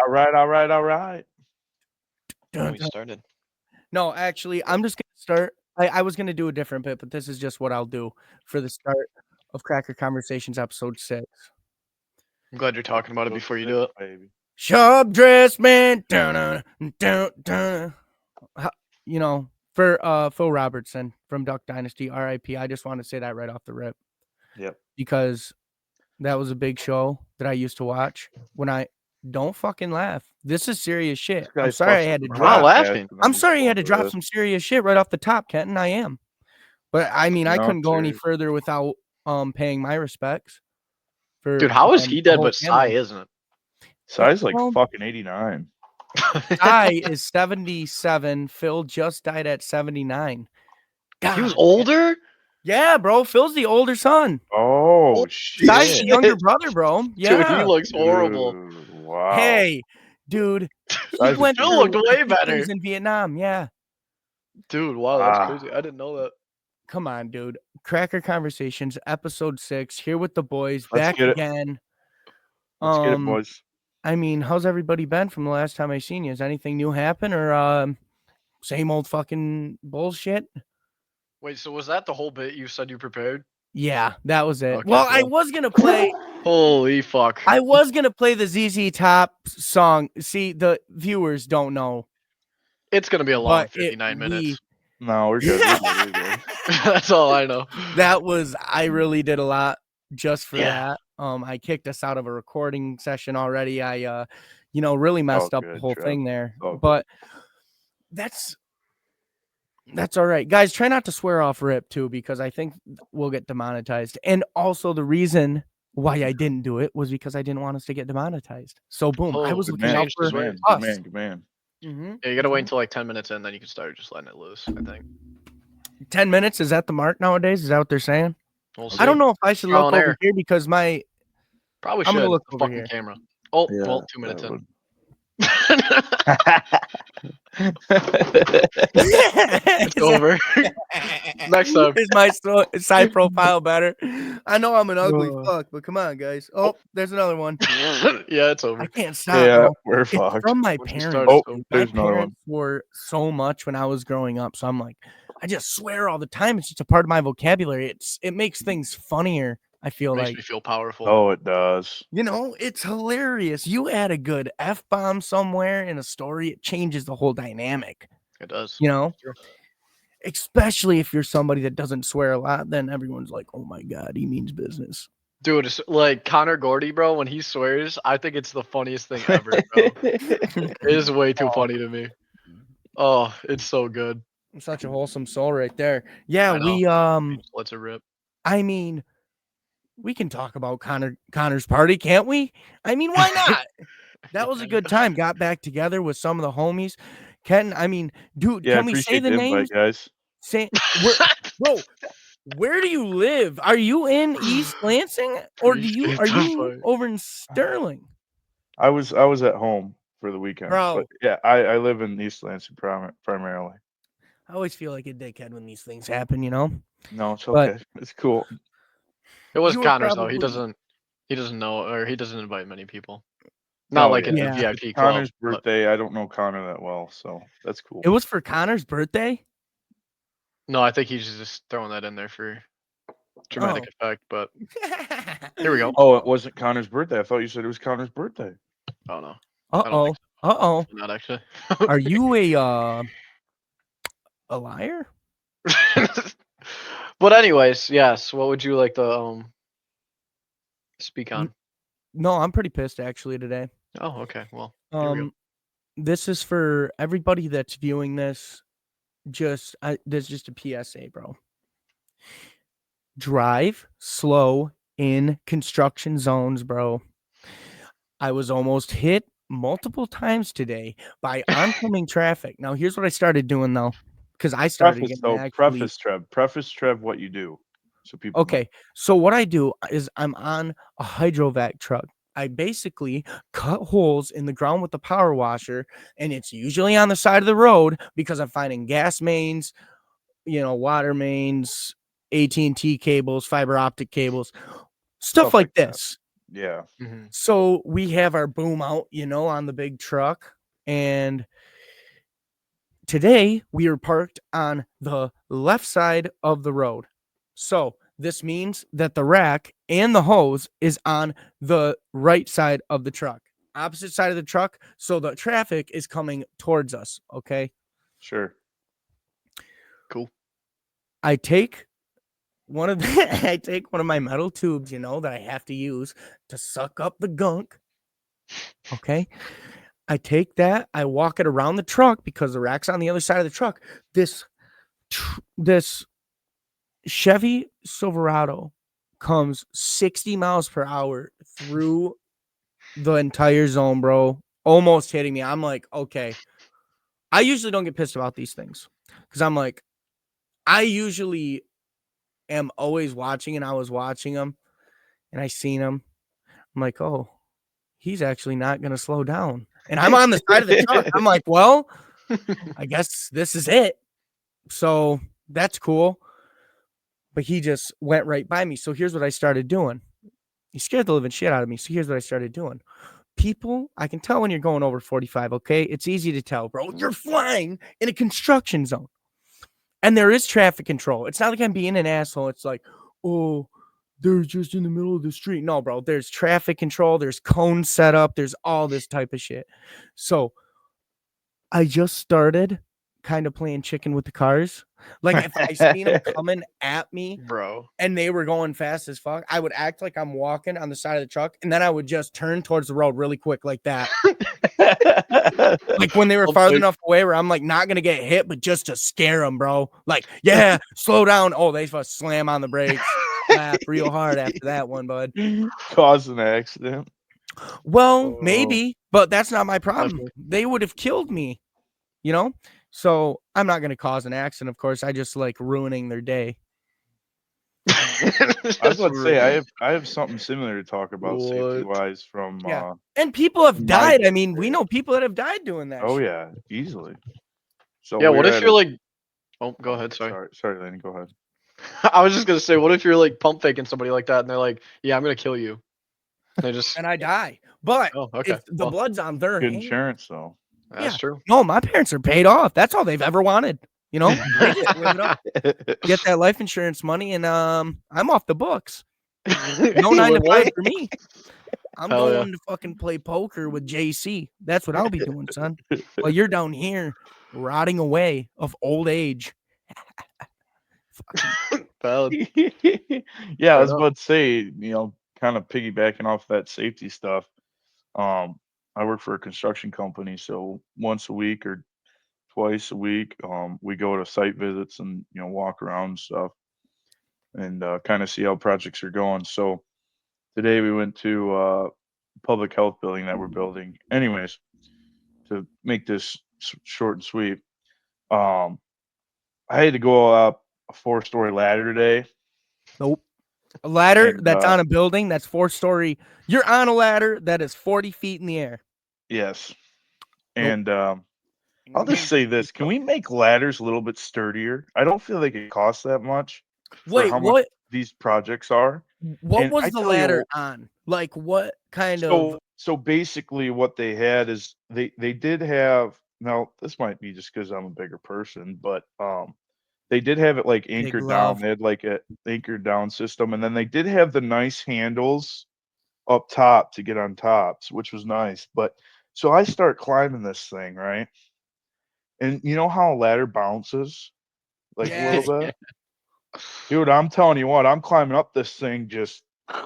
All right. We started. No, actually, I'm just gonna start. I was gonna do a different bit, but this is just what I'll do for the start of Cracker Conversations episode 6. I'm glad you're talking about it before you do it. Baby. Sharp dress man, dun, dun, dun. You know, for Phil Robertson from Duck Dynasty, R.I.P. I just want to say that right off the rip. Yep. Because that was a big show that I used to watch when I don't fucking laugh. This is serious shit. I'm sorry I had to I'm not drop. laughing. I'm sorry you had to drop some serious shit right off the top, Kenton. I am. But I mean, I couldn't go any further without paying my respects for Dude, how is he the dead whole but Sai family. isn't? Sai's like Well, fucking 89. Sai is 77. Phil just died at 79. He was God. older? Yeah, bro. Phil's the older son. Oh shit. Sai's the younger brother, bro. Yeah. Dude, he looks horrible. Dude, wow. Hey, dude. He Sai's went Phil through looked way a few better. things in Vietnam. Yeah. Dude, wow, that's crazy. I didn't know that. Come on, dude. Cracker Conversations, episode 6, here with the boys, Let's back get it. again. Let's get it, boys. I mean, how's everybody been from the last time I seen you? Has anything new happened or same old fucking bullshit? Wait, so was that the whole bit you said you prepared? Yeah, that was it. Okay, Well, I cool. was gonna play. Holy fuck. I was gonna play the ZZ Top song. See, the viewers don't know. It's gonna be a long But 59 minutes. No, we're good. We're good. That's all I know. I really did a lot just for that. I kicked us out of a recording session already. I really messed up the whole thing there. But that's all right. Guys, try not to swear off rip too, because I think we'll get demonetized. And also the reason why I didn't do it was because I didn't want us to get demonetized. So boom, I was looking out for good us. man. Yeah, you gotta wait until like 10 minutes in, then you can start just letting it loose, I think. 10 minutes, is that the mark nowadays? Is that what they're saying? We'll I don't know if I should look over here because probably should. I'm gonna look the over fucking here. Camera. Oh, Yeah, well, 2 minutes in. It's over. Next time. Is my side profile better? I know I'm an ugly fuck, but come on, guys. Oh, there's another one. Yeah, it's over. I can't stop. Yeah, bro. we're It's fucked. from my Once we parents. start, Oh, My there's another one. parents were so much when I was growing up, so I'm like, I just swear all the time. It's just a part of my vocabulary. It makes things funnier. I feel Makes like me feel powerful. Oh, it does. it's hilarious. You add a good F-bomb somewhere in a story, it changes the whole dynamic. It does. Especially if you're somebody that doesn't swear a lot, then everyone's like, oh my God, he means business. Dude, it's like Connor Gordy, bro, when he swears, I think it's the funniest thing ever, bro. It is way too funny to me. Oh, it's so good. I'm such a wholesome soul right there. Yeah, Let's a rip. I mean, we can talk about Connor's party, can't we? I mean, why not? That was a good time. Got back together with some of the homies. I mean, dude, can we say the names? Guys. Bro, where do you live? Are you in East Lansing or are you over in Sterling? I was at home for the weekend. Bro. But yeah, I live in East Lansing primarily. I always feel like a dickhead when these things happen, you know? No, it's okay. It's cool. It was Connor's though. He doesn't know, or he doesn't invite many people. Not like in the VIP club. Connor's birthday, I don't know Connor that well, so that's cool. It was for Connor's birthday? No, I think he's just throwing that in there for dramatic effect, but here we go. Oh, it wasn't Connor's birthday. I thought you said it was Connor's birthday. Oh no. Uh-oh. Not actually. Are you a liar? But anyways, yes. What would you like to speak on? No, I'm pretty pissed actually today. Oh, okay. Well, here we go. This is for everybody that's viewing this. There's just a PSA, bro. Drive slow in construction zones, bro. I was almost hit multiple times today by oncoming traffic. Now, here's what I started doing though, because I started preface Trev what you do, so people. Okay, so what I do is I'm on a hydrovac truck. I basically cut holes in the ground with the power washer, and it's usually on the side of the road because I'm finding gas mains, water mains, AT&T cables, fiber optic cables, stuff like this. Yeah. So we have our boom out, on the big truck. And today we are parked on the left side of the road. So this means that the rack and the hose is on the right side of the truck, opposite side of the truck. So the traffic is coming towards us. Okay. Sure. Cool. I take one of my metal tubes, that I have to use to suck up the gunk. Okay. I take that, I walk it around the truck because the rack's on the other side of the truck. This Chevy Silverado comes 60 miles per hour through the entire zone, bro. Almost hitting me. I'm like, okay. I usually don't get pissed about these things because I'm like, I usually am always watching, and I was watching him and I seen him. I'm like, oh, he's actually not going to slow down. And I'm on the side of the truck. I'm like, well, I guess this is it. So that's cool. But he just went right by me. So here's what I started doing. He scared the living shit out of me. So here's what I started doing. People, I can tell when you're going over 45, okay? It's easy to tell, bro. You're flying in a construction zone. And there is traffic control. It's not like I'm being an asshole. It's like, oh, they're just in the middle of the street. No, bro. There's traffic control. There's cones set up. There's all this type of shit. So I just started kind of playing chicken with the cars. Like if I seen them coming at me, bro, and they were going fast as fuck, I would act like I'm walking on the side of the truck, and then I would just turn towards the road really quick like that. Like when they were far enough away where I'm like not gonna get hit, but just to scare them, bro. Like, yeah, slow down. Oh, they slam on the brakes, laugh real hard after that one, bud. Cause an accident. Well, maybe, but that's not my problem. They would have killed me, So I'm not gonna cause an accident, of course. I just like ruining their day. I was about to say I have something similar to talk about safety wise from and people have died. I mean, we know people that have died doing that. Oh yeah, easily. So yeah, what if you're like go ahead, sorry, Lenny, go ahead. I was just gonna say, what if you're like pump faking somebody like that and they're like, yeah, I'm gonna kill you. They just and I die. But if the blood's on their good insurance though. That's true. No, my parents are paid off. That's all they've ever wanted. They just live it up, get that life insurance money, and I'm off the books. No 9 to 5 for me. I'm going to fucking play poker with JC. That's what I'll be doing, son. While you're down here rotting away of old age. Yeah, I was about to say, kind of piggybacking off that safety stuff. I work for a construction company, so once a week or twice a week, we go to site visits and walk around and stuff, and kind of see how projects are going. So today we went to public health building that we're building. Anyways, to make this short and sweet, I had to go up a 4-story ladder today. Nope. A ladder that's on a building that's 4-story. You're on a ladder that is 40 feet in the air. Yes. And I'll just say this. Can we make ladders a little bit sturdier? I don't feel like it costs that much for how much these projects are. What was the ladder on? Like what kind of? So basically what they had is they did have, now this might be just because I'm a bigger person, but they did have it like anchored down. They had like a anchored down system, and then they did have the nice handles up top to get on tops, which was nice. But so I start climbing this thing, right? And you know how a ladder bounces like a little bit? Dude, I'm telling you what, I'm climbing up this thing just.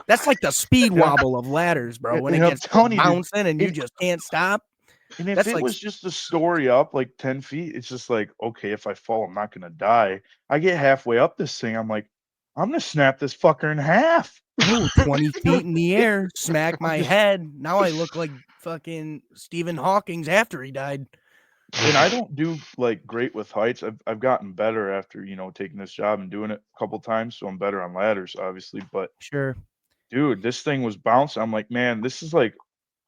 That's like the speed wobble of ladders, bro. When it gets bouncing and you just can't stop. And if it was just a story up like 10 feet, it's just like, okay, if I fall, I'm not going to die. I get halfway up this thing. I'm like, I'm going to snap this fucker in half. Oh, 20 feet in the air, smack my head. Now I look like fucking Stephen Hawking's after he died. And I don't do like great with heights. I've gotten better after, taking this job and doing it a couple times. So I'm better on ladders, obviously. But sure, dude, this thing was bouncing. I'm like, man, this is like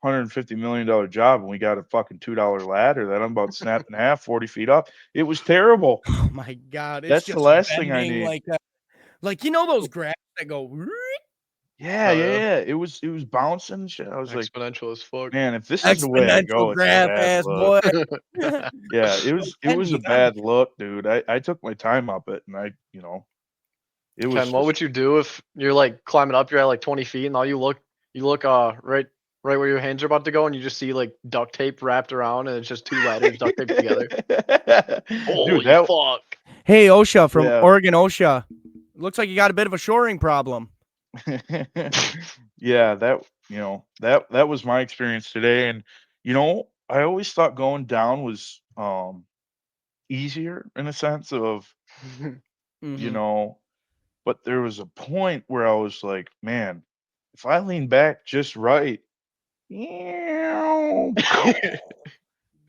$150 million job, and we got a fucking $2 ladder that I'm about to snap in half 40 feet up. It was terrible. Oh my God. That's just the last thing I need. Like those graphs that go. Yeah. It was bouncing and shit. I was like, exponential as fuck. man, if this is the way I go, Exponential it's a graph bad ass look. boy. Yeah, it was Ken, a you gotta bad look, dude. I took my time up it, and it was Ken, what just would you do if you're like climbing up? You're at like 20 feet, and all you look right where your hands are about to go, and you just see like duct tape wrapped around, and it's just two ladders duct taped together. dude, Holy that fuck! Hey, OSHA from yeah. Oregon, OSHA. Looks like you got a bit of a shoring problem. Yeah, that was my experience today, and I always thought going down was easier in a sense of, you Mm-hmm. know, but there was a point where I was like, man, if I lean back just right,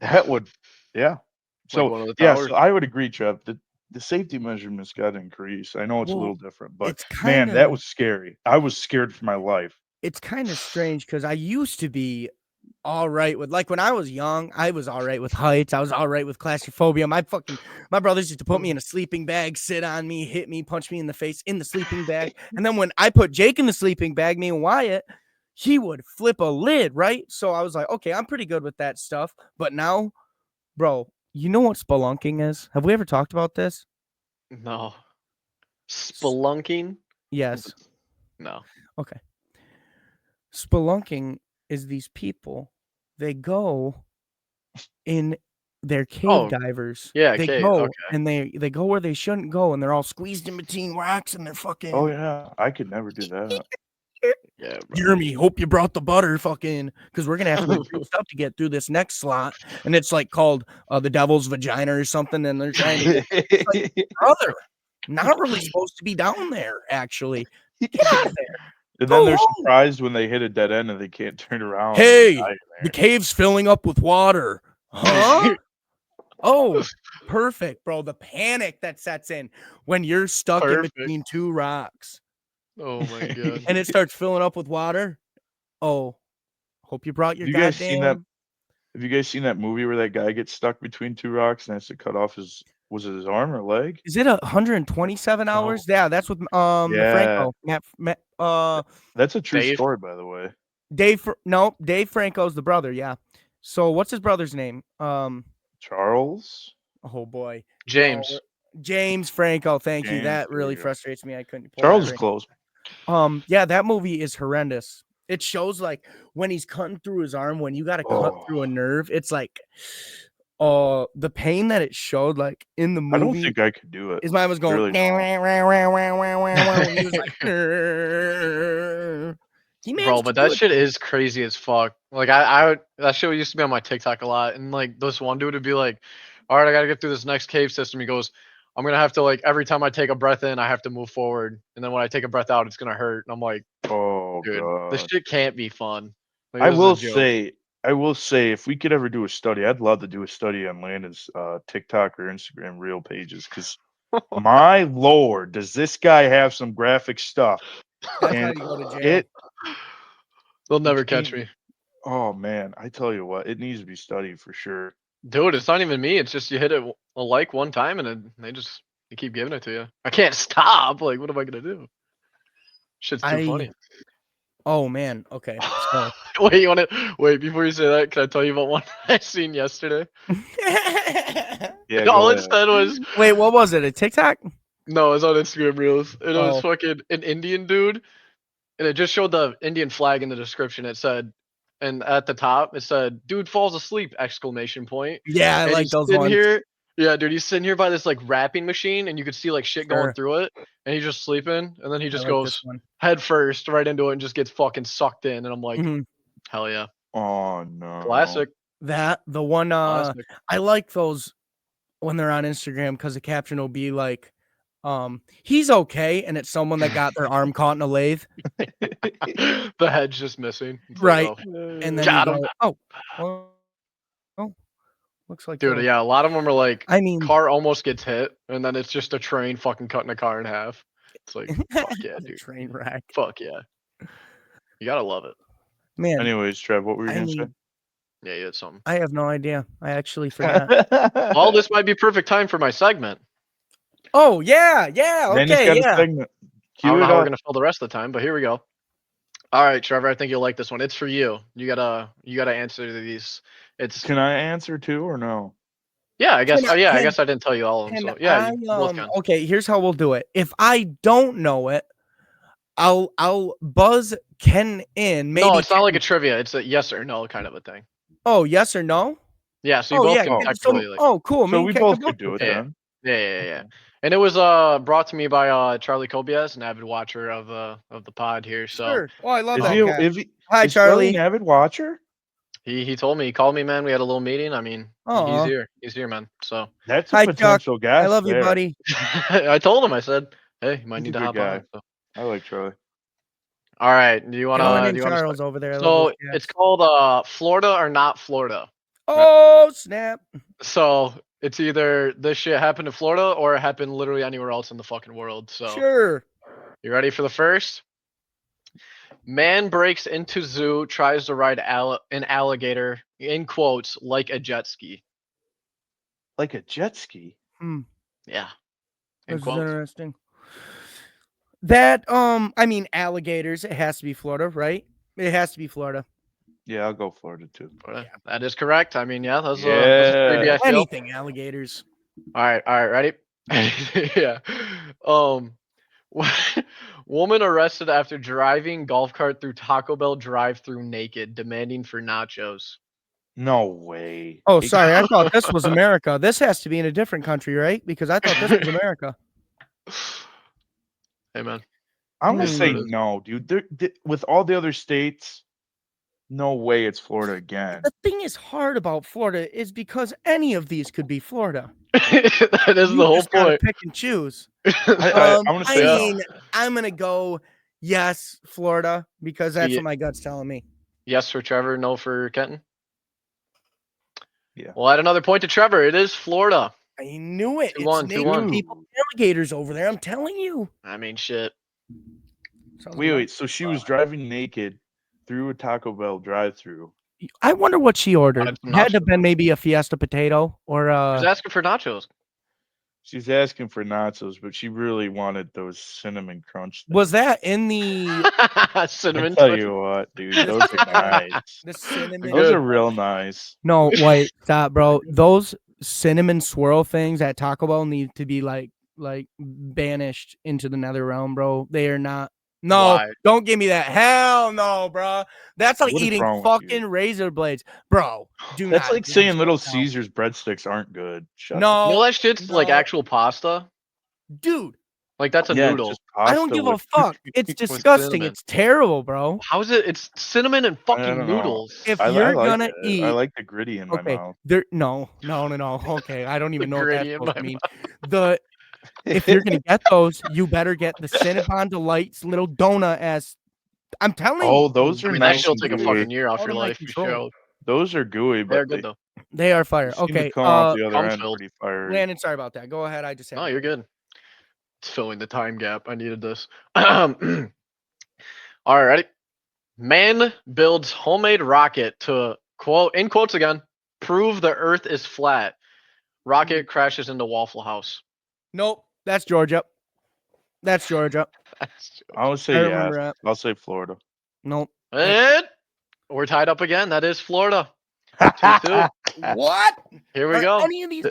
that would, yeah. Like So one of the yeah, towers. so I would agree, Trev. The safety measurements got to increase. I know it's a Well, little different, but it's man, kind that of was scary. I was scared for my life. strange because I used to be all right with, like, when I was young, I was all right with heights. I was all right with claustrophobia. My brothers used to put me in a sleeping bag, sit on me, hit me, punch me in the face in the sleeping bag. And then when I put Jake in the sleeping bag, me and Wyatt, he would flip a lid, right? So I was like, okay, I'm pretty good with that stuff. But now, bro, you know what spelunking is? Have we ever talked about this? No. Spelunking? Yes. No. Okay. Spelunking is these people, they go in their cave Oh, divers. yeah, They cave. go Okay. and they go where they shouldn't go, and they're all squeezed in between rocks, and they're Oh fucking yeah, I could never do that. Yeah, bro. Jeremy, hope you brought the butter, fucking, because we're gonna have to get juiced up to get through this next slot, and it's like called the devil's vagina or something, and they're trying to get. It's like, brother, not really supposed to be down there. Actually, get out of there. And then Go they're home. surprised when they hit a dead end and they can't turn around and Hey, die in the there. cave's filling up with water. Huh? Oh, perfect, bro. The panic that sets in when you're stuck in Perfect. between two rocks Oh my god. and it starts filling up with water. Oh, hope you brought your You guys seen that? goddamn. Have you guys seen that movie where that guy gets stuck between two rocks and has to cut off was it his arm or leg? Is it 127 No. hours? Yeah, that's with the Yeah, Franco. that's a true Dave? story, by the way. Dave Franco's the brother. Yeah. So what's his brother's name? Charles? Oh boy, James. James Franco. Thank you. James, That there really you go. frustrates me. I couldn't pull Charles that is right. close. Yeah, that movie is horrendous. It shows like when he's cutting through his arm, when you got to cut through a nerve, it's like, the pain that it showed, like in the I don't movie. think I could do it. His mind was I going. really don't. When he was like, he Bro, managed to but do that it. shit is crazy as fuck. Like I that shit used to be on my TikTok a lot, and like this one dude would be like, "All right, I gotta get through this next cave system." He goes, "I'm gonna have to like every time I take a breath in, I have to move forward, and then when I take a breath out, it's gonna hurt." And I'm like, Oh dude, this god. shit can't be fun. Like I this is a will joke. say if we could ever do a study, I'd love to do a study on Landon's TikTok or Instagram reel pages because my lord, does this guy have some graphic stuff? That's how And you go to jail. it They'll never catch it- me. oh man, I tell you what, it needs to be studied for sure. Dude, it's not even me. It's just you hit it a like one time and then they keep giving it to you. I can't stop. Like, what am I gonna do? Shit's too funny. Oh man. Okay. So Wait, you wanna wait before you say that? Can I tell you about one I seen yesterday? Yeah, All go it ahead. said was wait, what was it? A TikTok? no, it was on Instagram Reels, and it was Oh. fucking an Indian dude, and it just showed the Indian flag in the description. It said, and at the top it said, "Dude falls asleep!" exclamation point. Yeah, I And like he's those sitting ones. here. Yeah, dude, he's sitting here by this like wrapping machine, and you could see like shit going Sure. through it, and he's just sleeping, and then he I just like this goes one. head first right into it and just gets fucking sucked in, and I'm like, Mhm. hell yeah, Oh no. classic, The one classic. I like those when they're on Instagram because the caption will be like, he's okay, and it's someone that got their arm caught in a lathe. The head's just missing. It's Right. like, oh, And then got you him, go, oh, looks like dude. Yeah, a lot of them are like, I mean, car almost gets hit, and then it's just a train fucking cutting a car in half. It's like, fuck yeah, the dude. train wreck. Fuck yeah. You gotta love it. Man, Anyways, Trev, what were you I gonna say? mean, Yeah, you had something. I have no idea. I actually forgot. Well, this might be perfect time for my segment. Oh, yeah, Landon's okay, got a yeah. segment. I don't Cue know it how we're up. gonna fill the rest of the time, but here we go. All right, Trevor. I think you'll like this one. It's for you. You gotta answer these. It's Can I answer too or no? yeah. I guess. Can Oh yeah. I can guess I didn't tell you all of them. can So yeah, I you both can. okay, here's how we'll do it. If I don't know it, I'll buzz Ken in. No, Maybe it's not like a Ken, trivia. It's a yes or no kind of a thing. oh, yes or no? Yeah. So you Oh both yeah, can Oh, Ken, so technically like. oh cool. so Me and we Ken can both both could do do it it. Yeah. then. Yeah. And it was brought to me by Charlie Kobias, an avid watcher of the pod here. So Sure. Oh, I love Is that he? um, cat. Is he? Hi, Is Charlie an Charlie. avid watcher? he told me, he called me, man. We had a little meeting. I mean, he's Oh, here. He's here, man. So That's a hi, Chuck. potential I guest love you, there. buddy. I told him. I said, hey, you might He's a need to good hop guy. on. So. I like Charlie. All right. Do you Dylan wanna and start? Charles over there. I love those So it's cats. called Florida or not Florida. Right? Oh snap! So it's either this shit happened in Florida or it happened literally anywhere else in the fucking world. So Sure. you ready for the first? Man breaks into zoo, tries to ride an alligator in quotes like a jet ski. Like a jet ski. Yeah, in This is quotes. interesting. That I mean alligators. It has to be Florida, right? It has to be Florida. Yeah, I'll go Florida too. Yeah. That is correct. I mean, yeah, that was a freebie, Yeah. I feel. Anything alligators. All right, ready? Yeah. Um, woman arrested after driving golf cart through Taco Bell drive-through naked, demanding for nachos. No way. Oh, sorry. I thought this was America. This has to be in a different country, right? Because I thought this was America. Hey, man. I'm gonna Is say what it is. no, dude. With all the other states, no way it's Florida again. The thing is hard about Florida is because any of these could be Florida. That is You the whole just gotta point. pick and choose. I'm gonna say no. mean, I'm gonna go yes, Florida, because So that's what my gut's telling me. yes for Trevor, no for Kenton. Yeah. We'll add another point to Trevor. It is Florida. I knew it. 2-1, It's 2-1. naked people, alligators over there. I'm telling you. I mean, shit. Sounds Wait, good. so she was driving naked through a Taco Bell drive-through. I wonder what she ordered. Wanted some Had to have nachos. been maybe a Fiesta potato or She's asking for nachos. She's asking for nachos, but she really wanted those cinnamon crunch things. was that in the Cinnamon. I tell you what, dude, those are nice. the cinnamon? Those Good. are real nice. No, wait, stop, bro. Those cinnamon swirl things at Taco Bell need to be like banished into the nether realm, bro. They are not. No, Why? don't give me that. Hell no, bro. That's like What is eating wrong with you? fucking razor blades, bro. Do That's not. like do saying not Little now. Caesars breadsticks aren't good. Shut You know No, that shit's like no. actual pasta? Dude, Like that's a Yeah, noodle. just I don't pasta give a with fuck. It's With disgusting. cinnamon. It's terrible, bro. How is it? It's cinnamon and I fucking don't know. noodles. If I you're like gonna it. eat, I like the gritty in my okay, mouth. there. No. Okay, I don't even know what that's Gritty in supposed to my mean. If you're gonna get those, you better get the Cinnabon Delights little donut as I'm telling you. Oh, those I are mean, that nice shit'll and take a gooey. fucking year off Out your of my life for control. sure. Those are gooey, They but are good though. They are fire. seem to Okay, come off the other cum end filled. pretty fiery. Landon, sorry about that. Go ahead. I just had No, to- you're good. It's filling the time gap. I needed this. All right, ready? Man builds homemade rocket to quote in quotes again prove the Earth is flat. Rocket crashes into Waffle House. Nope, that's Georgia. That's Georgia. I would I say yeah. remember that. I'll say Florida. Nope. And we're tied up again. That is Florida. 2-2. What? Here we Are go. any of these?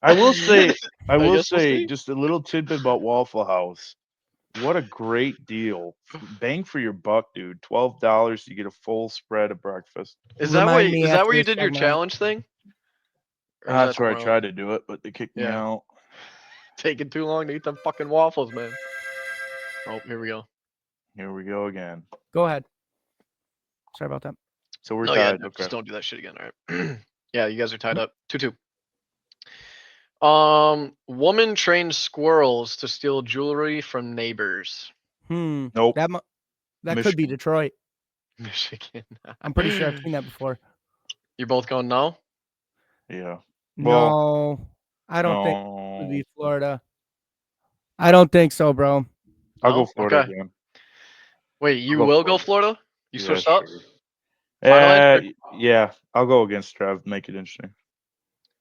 I will say, I guess we'll see. just a little tidbit about Waffle House. What a great deal! Bang for your buck, dude. $12, you get a full spread of breakfast. Is that Remind me is that after where you this did your segment. challenge thing? Or is That's that where I somewhere tried to do it, but they kicked me Yeah. out. Taking too long to eat them fucking waffles, man. Oh, here we go. Here we go again. Go ahead. Sorry about that. So we're No, yeah, tied. no, Okay. just don't do that shit again. All right. Yeah, you guys are tied up. 2-2. Woman trains squirrels to steal jewelry from neighbors. Nope. That could be Michigan. Detroit. Michigan. I'm pretty sure I've seen that before. You're both going no? Yeah. Well, No, I don't think it would no. be Florida. I don't think so, bro. I'll No? go Florida Okay. again. Wait, you go will go Florida. Florida? You Yeah, switched up? sure. Final answer? Yeah, I'll go against Trev. Make it interesting.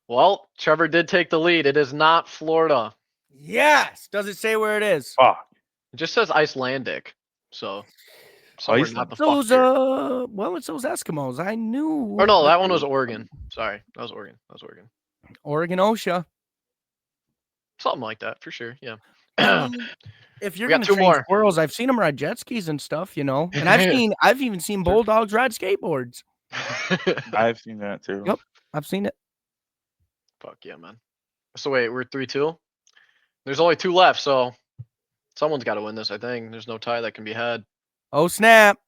Well, Trevor did take the lead. It is not Florida. Yes. Does it say where it is? Fuck. It just says Icelandic. So Somewhere Iceland. not the fuck Those here. well, it's those Eskimos. I knew. Or no, that one was Oregon. Sorry, that was Oregon. Oregon OSHA. Something like that for sure. Yeah. I mean, if you're We got gonna two train more. squirrels, I've seen them ride jet skis and stuff, you know. And I've even seen bulldogs ride skateboards. I've seen that too. Yep, I've seen it. Fuck yeah, man. So wait, we're 3-2. There's only 2 left, so someone's got to win this. I think there's no tie that can be had. Oh snap!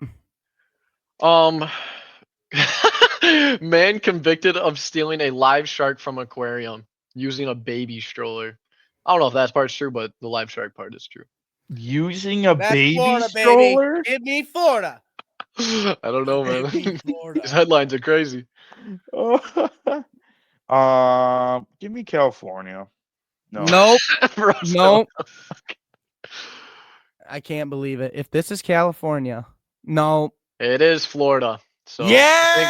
Man convicted of stealing a live shark from aquarium using a baby stroller. I don't know if that part's true, but the live shark part is true. Using a That's baby Florida, stroller? baby. Give me Florida. I don't know, man. Baby Florida. These headlines are crazy. Give me California. No. Nope. Russell. Nope. I can't believe it. If this is California, no. It is Florida. So Yeah.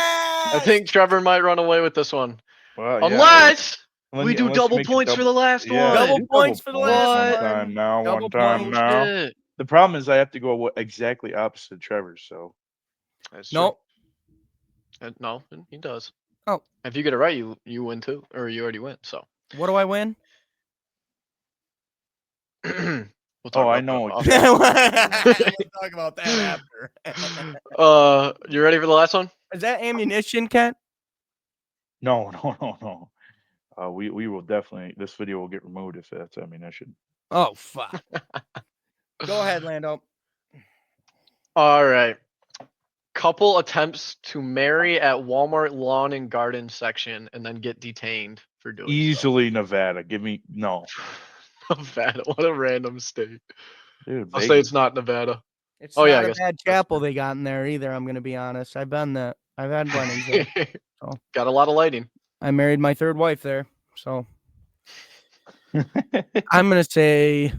I think Trevor might run away with this one. Well, Unless yeah. we do Unless double make it points for the last one. Double do points for the last one one. time now. Double One time points. now. Shit. The problem is I have to go exactly opposite Trevor. So That's true. Nope. No, he does. Oh. If you get it right, you win too, or you already win. So. What do I win? We'll talk I about know. that We'll talk about that after. You ready for the last one? Is that ammunition, Kent? No. We will definitely. This video will get removed if that's ammunition. Oh fuck. Go ahead, Lando. All right. Couple attempts to marry at Walmart lawn and garden section and then get detained for doing Easily Nevada. Give me no. Nevada. What a random state. Dude, I'll say Vegas. it's not Nevada. It's Oh, not yeah, I a guess bad that's chapel they got in there either. I'm gonna be honest. I've been that. I've had weddings there. So. Got a lot of lighting. I married my 3rd wife there. So I'm gonna say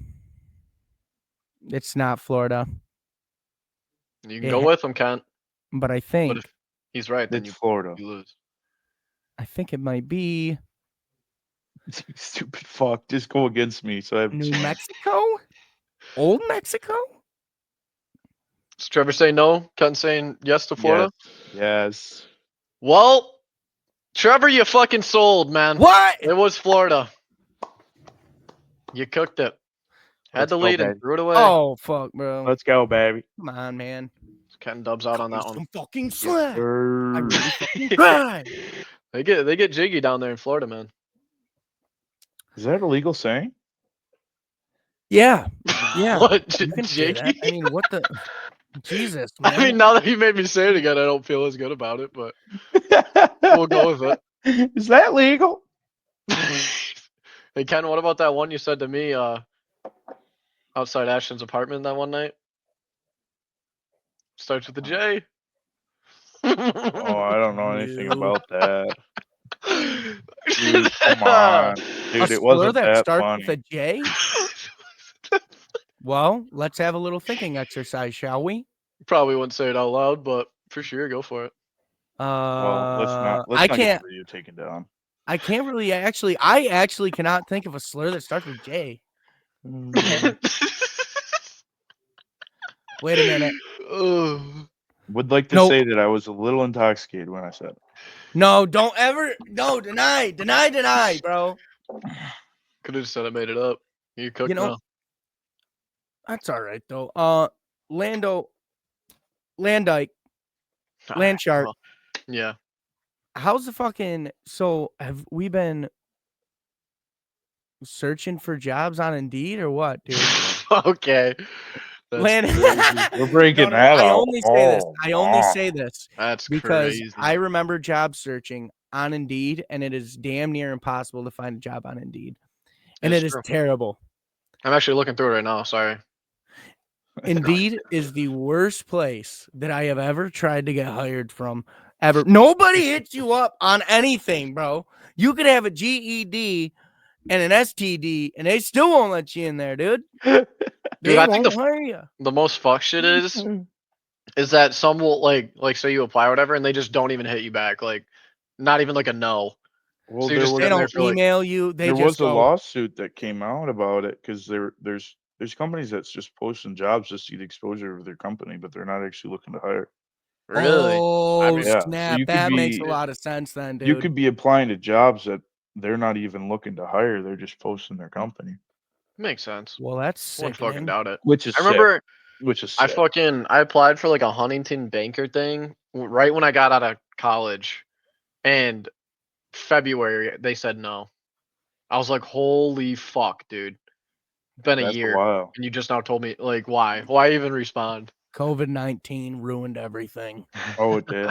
it's not Florida. You can go with him, Kent. But I think if he's right, then It's Florida. you lose. I think it might be You stupid fuck. Just go against me. So I have a New chance. Mexico? Old Mexico? Is Trevor saying no? Kent saying yes to Florida? Yes. Well, Trevor, you fucking sold, man. What? It was Florida. You cooked it. Had the lead and threw it away. Oh fuck, bro. Let's go, baby. Come on, man. Ken dubs out on that one. Some fucking slack. I Yes, really fucking tried. They get jiggy down there in Florida, man. Is that a legal saying? Yeah. Yeah. What? You can say Jiggy? that. I mean, what the Jesus, man. I mean, now that you made me say it again, I don't feel as good about it, but we'll go with it. Is that legal? Hey, Ken, what about that one you said to me outside Ashton's apartment that one night? Starts with a J. Oh, I don't know anything No. about that. Dude, come on. Dude, A it wasn't that that starts funny. with a J? Well, let's have a little thinking exercise, shall we? Probably wouldn't say it out loud, but for sure, go for it. Well, let's not I get can't. the video taken down. I can't really actually. I actually cannot think of a slur that starts with J. Wait a minute. Would like to say that I was a little intoxicated when I said it. No, don't ever. No, deny, bro. Could have just said I made it up. You cooked now. That's all right though. Landike, Landshark. Well, yeah. How's the fucking? So have we been searching for jobs on Indeed or what, dude? Okay. We're breaking that I out. only say this. That's because crazy. I remember job searching on Indeed, and it is damn near impossible to find a job on Indeed, and it is terrible. I'm actually looking through it right now. Sorry. Indeed is the worst place that I have ever tried to get hired from. Ever. Nobody hits you up on anything, bro. You could have a GED and an STD, and they still won't let you in there, dude. Dude, I think the most fuck shit is that some will like say you apply or whatever, and they just don't even hit you back, like not even like a no. Well, so they don't email you. There was a lawsuit that came out about it because There's companies that's just posting jobs just to get exposure of their company, but they're not actually looking to hire. Really? I Oh, mean, Yeah, so snap. That makes a lot of sense then, you dude. could be applying to jobs that they're not even looking to hire. They're just posting their company, makes sense. Well, that's Wouldn't fucking sickening. doubt it. which is I sick. remember Which is I sick. I applied for like a Huntington banker thing right when I got out of college, and February they said no. I was like, holy fuck, dude. Been a That's a year, while. and you just now told me like why? Why even respond? COVID-19 ruined everything. Oh, it did.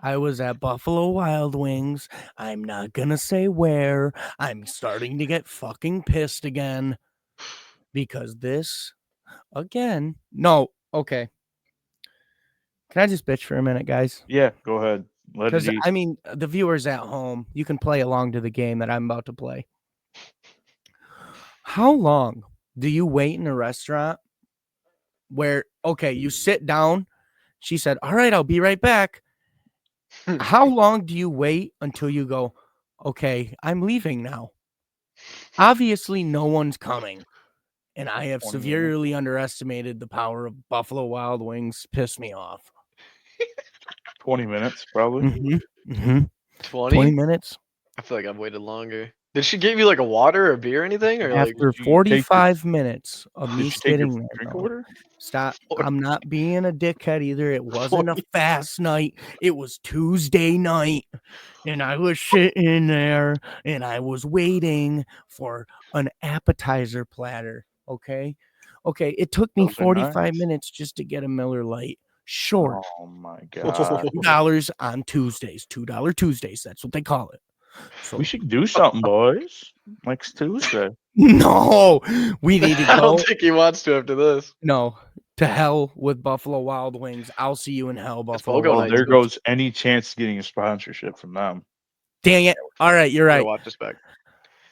I was at Buffalo Wild Wings. I'm not gonna say where. I'm starting to get fucking pissed again because this again. No, okay. Can I just bitch for a minute, guys? Yeah, go ahead. Let it Because eat. I mean, the viewers at home, you can play along to the game that I'm about to play. How long do you wait in a restaurant where, okay, you sit down? She said, all right, I'll be right back. How long do you wait until you go, okay, I'm leaving now? Obviously, no one's coming. And I have 20 minutes. severely underestimated the power of Buffalo Wild Wings. Piss me off. 20 minutes, probably. Mm-hmm. Mm-hmm. 20? 20 minutes. I feel like I've waited longer. Did she give you like a water or a beer or anything? Or like After Did you take your 45 minutes of me Did you take your sitting there, drink bro. order? Stop. Forty- I'm not being a dickhead either. It wasn't a 40 fast night. It was Tuesday night. And I was sitting there and I was waiting for an appetizer platter. Okay. Okay. It took me Those are 45 nice. minutes just to get a Miller Lite. Sure. Oh my god. $2 on Tuesdays. $2 Tuesdays. That's what they call it. So We should do something, boys. Next Tuesday. no, we need to I don't go. think he wants to after this. No, to hell with Buffalo Wild Wings. I'll see you in hell, Buffalo BOGO Oh, Wild night there too. Wings. goes any chance of getting a sponsorship from them. Dang it. All right, you're Gotta right. watch this back.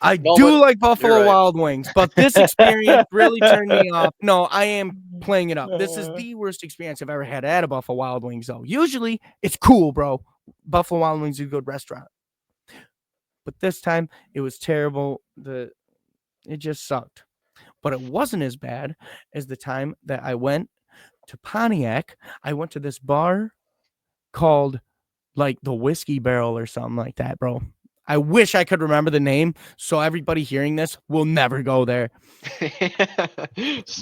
I No, do but like you're Buffalo right. Wild Wings, but this experience really turned me off. No, I am playing it up. This is the worst experience I've ever had at a Buffalo Wild Wings, though. Usually, it's cool, bro. Buffalo Wild Wings is a good restaurant. But this time, it was terrible. It just sucked. But it wasn't as bad as the time that I went to Pontiac. I went to this bar called like the Whiskey Barrel or something like that, bro. I wish I could remember the name so everybody hearing this will never go there.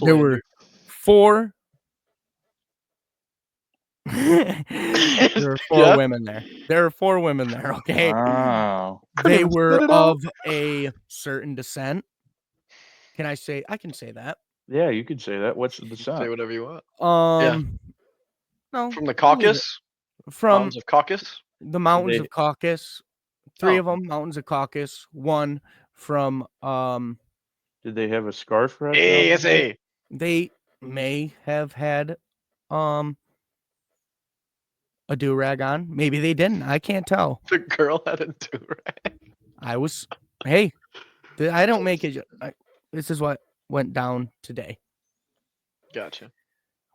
There were 4 there were 4 Yeah? women there. There were 4 women there, okay? Wow. They even were spit it out. of a certain descent. I can say that. Yeah, you could say that. What's the Say descent? whatever you want. No. From the I'll leave it. Caucasus? From Mountains of Caucasus? the mountains They of Caucasus. 3 Oh. of them, mountains of Caucasus. 1 from Did they have a scarf wrapped around their neck? ASA. they may have had a do-rag on. Maybe they didn't. I can't tell. The girl had a do-rag. Hey, I don't make it. This is what went down today. Gotcha.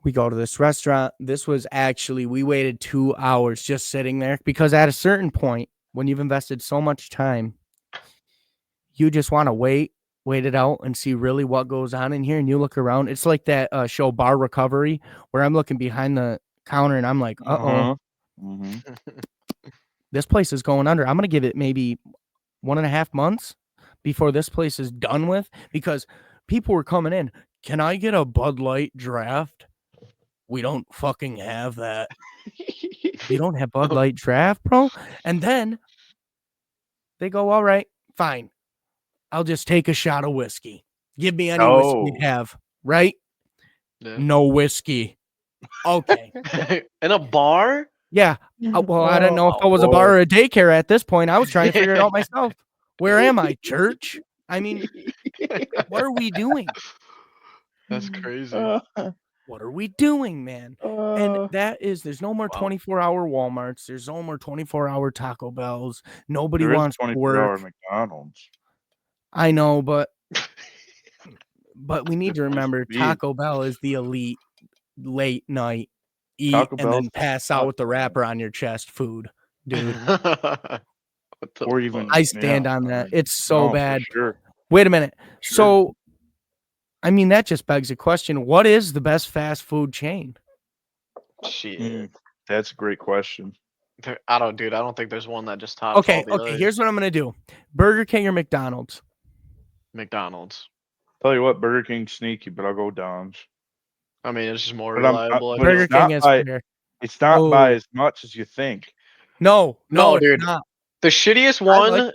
We go to this restaurant. This was actually, we waited 2 hours just sitting there because at a certain point, when you've invested so much time, you just want to wait it out and see really what goes on in here. And you look around. It's like that show Bar Recovery where I'm looking behind the counter and I'm like, uh-oh, Mm-hmm. this place is going under. I'm going to give it maybe 1.5 months before this place is done with because people were coming in. Can I get a Bud Light draft? We don't fucking have that. You don't have Bud Light draft, bro? And then they go, all right, fine. I'll just take a shot of whiskey. Give me any whiskey you have, right? Yeah. No whiskey. Okay. In a bar? Yeah. Well, I didn't know if I was a bar or a daycare at this point. I was trying to figure it out myself. Where am I? Church? I mean, what are we doing? That's crazy. What are we doing, man? And there's no more 24-hour Walmarts. There's no more 24-hour Taco Bells. Nobody There is wants a to 24-hour work. McDonald's. I know, but we need to remember Taco Bell is the elite late night eat and then pass out with the wrapper on your chest food, dude. Or even I stand on that. It's so bad. Sure. Wait a minute. So I mean, that just begs a question. What is the best fast food chain? Shit. That's a great question. I don't think there's one that just tops all the others. Here's what I'm gonna do: Burger King or McDonald's? McDonald's. Tell you what, Burger King's sneaky, but I'll go Dom's. I mean, it's just more But reliable. Burger King is fair. It's not by as much as you think. No, dude. It's not. The shittiest one.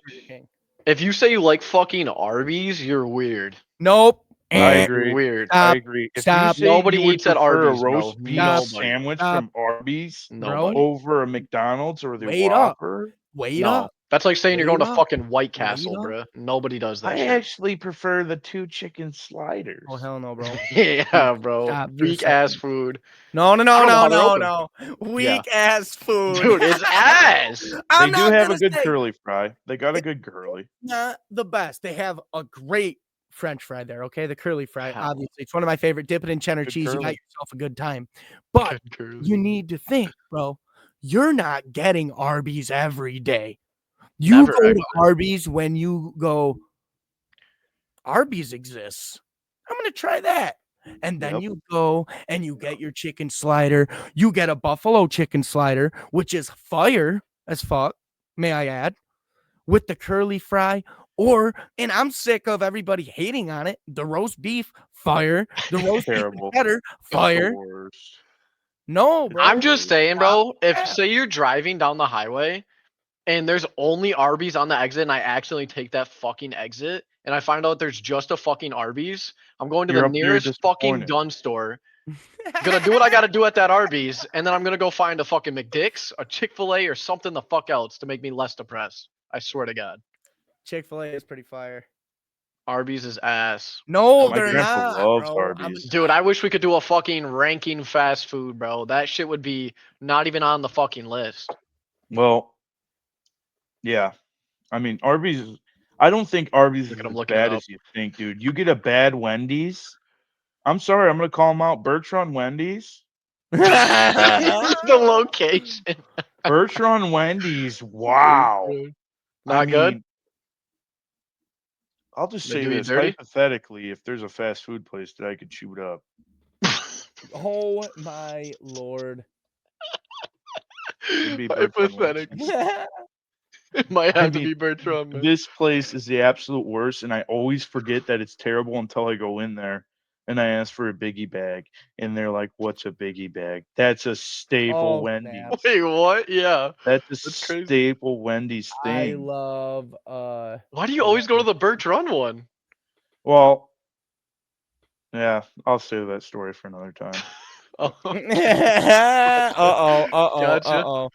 If you say you like fucking Arby's, you're weird. Nope. I agree. Weird. I agree. If you say Nobody you would eats at prefer Arby's, a roast bro. beef sandwich from Arby's over a McDonald's or the Whopper, Wait up. That's like saying you're going to fucking White Castle, bro. Nobody does that. I actually prefer the 2 chicken sliders. Oh hell no, bro. Yeah, bro. Weak ass food. No. Weak ass food. Dude, it's ass. They do have a good curly fry. They got a good curly. Not the best. They have a great French fry there, okay? The curly fry, obviously. It's one of my favorite. Dip it in cheddar cheese. You got yourself a good time. But you need to think, bro. You're not getting Arby's every day. You go to Arby's when you go, Arby's exists. I'm going to try that. And then you go and you get your chicken slider. You get a buffalo chicken slider, which is fire as fuck, may I add, with the curly fry. And I'm sick of everybody hating on it. The roast beef, fire. The roast beef cheddar, fire. No, bro. I'm just saying, bro, if say you're driving down the highway and there's only Arby's on the exit and I accidentally take that fucking exit and I find out there's just a fucking Arby's, I'm going to the nearest fucking gun store. Gonna do what I gotta do at that Arby's, and then I'm gonna go find a fucking McDick's, a Chick-fil-A, or something the fuck else to make me less depressed. I swear to God. Chick-fil-A is pretty fire. Arby's is ass. No, they're not, bro. Arby's. Dude, I wish we could do a fucking ranking fast food, bro. That shit would be not even on the fucking list. Well, yeah. I mean, Arby's. I don't think Arby's is as bad as you think, dude. You get a bad Wendy's. I'm sorry, I'm gonna call them out. Bertrand Wendy's. The location. Bertrand Wendy's. Wow. Not good. I'll just say this hypothetically: if there's a fast food place that I could shoot up. Oh my lord! Hypothetically. It might have to be Bertrand. This place is the absolute worst, and I always forget that it's terrible until I go in there and I ask for a biggie bag, and they're like, "What's a biggie bag?" That's a staple Wendy's. Wait, what? Yeah, that's a staple Wendy's thing. I love. Why do you always go to the Bertrand one? Well, yeah, I'll save that story for another time. Gotcha.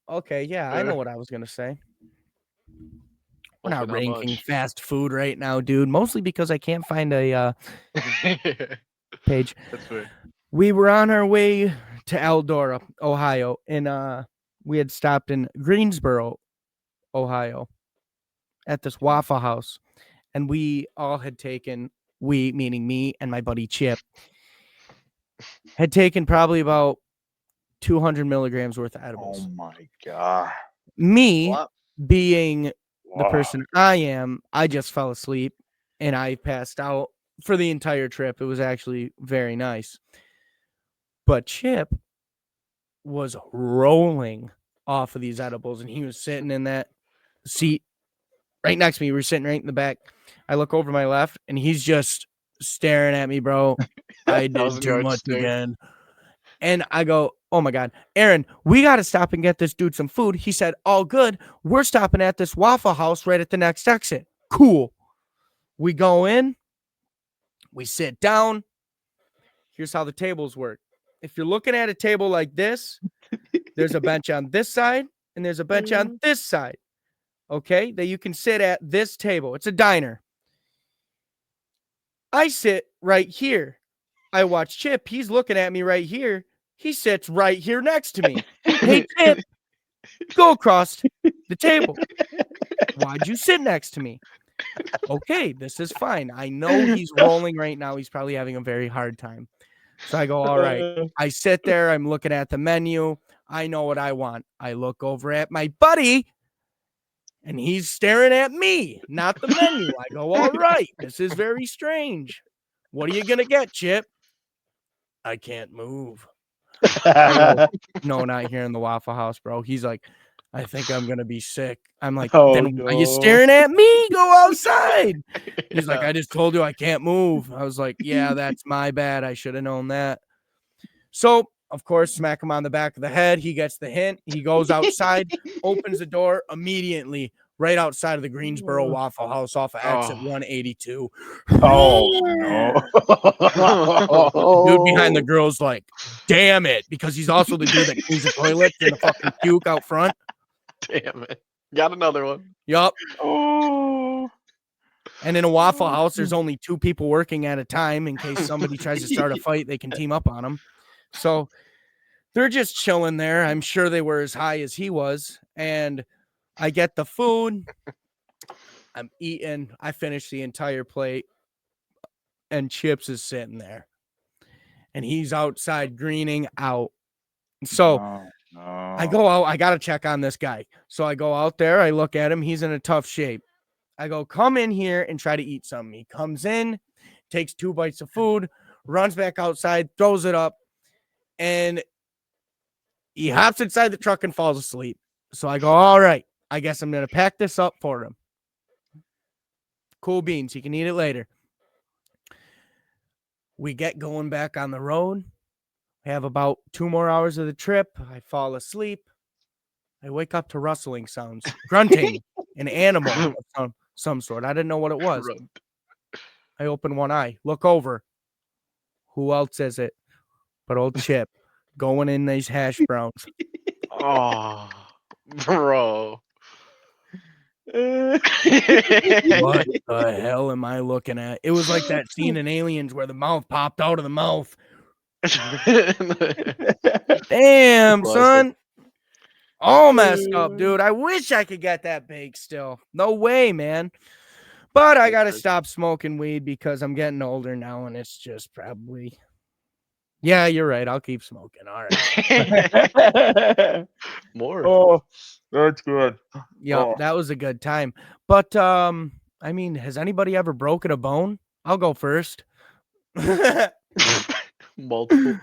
Okay, yeah, I know what I was gonna say. We're not ranking fast food right now, dude. Mostly because I can't find a page. That's right. We were on our way to Eldora, Ohio, and we had stopped in Greensboro, Ohio, at this Waffle House, and we all had taken, we meaning me and my buddy Chip, had taken probably about 200 milligrams worth of edibles. Oh my god! Me being the person I am, I just fell asleep and I passed out for the entire trip. It was actually very nice. But Chip was rolling off of these edibles and he was sitting in that seat right next to me. We were sitting right in the back. I look over my left and he's just staring at me, bro. I did too much again. And I go, oh my God, Aaron, we got to stop and get this dude some food. He said, all good. We're stopping at this Waffle House right at the next exit. Cool. We go in. We sit down. Here's how the tables work. If you're looking at a table like this, there's a bench on this side and there's a bench on this side. Okay, that you can sit at this table. It's a diner. I sit right here. I watch Chip. He's looking at me right here. He sits right here next to me. Hey, Chip, go across the table. Why'd you sit next to me? Okay, this is fine. I know he's rolling right now. He's probably having a very hard time. So I go, all right. I sit there. I'm looking at the menu. I know what I want. I look over at my buddy, And he's staring at me, not the menu. I go, all right, this is very strange. What are you going to get, Chip? I can't move. I go, no, not here in the Waffle House, bro. He's like, I think I'm going to be sick. I'm like, then why are you staring at me? Go outside. He's like, I just told you I can't move. I was like, yeah, that's my bad. I should have known that. So, of course, smack him on the back of the head. He gets the hint. He goes outside, opens the door immediately, right outside of the Greensboro Waffle House off of exit 182. Oh, no. The dude behind the girl's like, damn it, because he's also the dude that cleans the toilets and the fucking puke out front. Damn it. Got another one. Yup. Oh. And in a Waffle House, there's only 2 people working at a time. In case somebody tries to start a fight, they can team up on them. So they're just chilling there. I'm sure they were as high as he was. And I get the food. I'm eating. I finish the entire plate. And Chips is sitting there. And he's outside greening out. So I go out. I got to check on this guy. So I go out there. I look at him. He's in a tough shape. I go, come in here and try to eat something. He comes in, takes 2 bites of food, runs back outside, throws it up, and he hops inside the truck and falls asleep. So I go, all right, I guess I'm going to pack this up for him. Cool beans. He can eat it later. We get going back on the road. We have about 2 more hours of the trip. I fall asleep. I wake up to rustling sounds, grunting, an animal of some sort. I didn't know what it was. I open one eye, look over. Who else is it but old Chip going in these hash browns? Oh, bro. What the hell am I looking at? It was like that scene in Aliens where the mouth popped out of the mouth. Damn, son. All messed up, dude. I wish I could get that bake still. No way, man. But I got to stop smoking weed because I'm getting older now and it's just probably... Yeah, you're right. I'll keep smoking. All right. More. Oh, that's good. Yeah, that was a good time. But I mean, has anybody ever broken a bone? I'll go first. Multiple.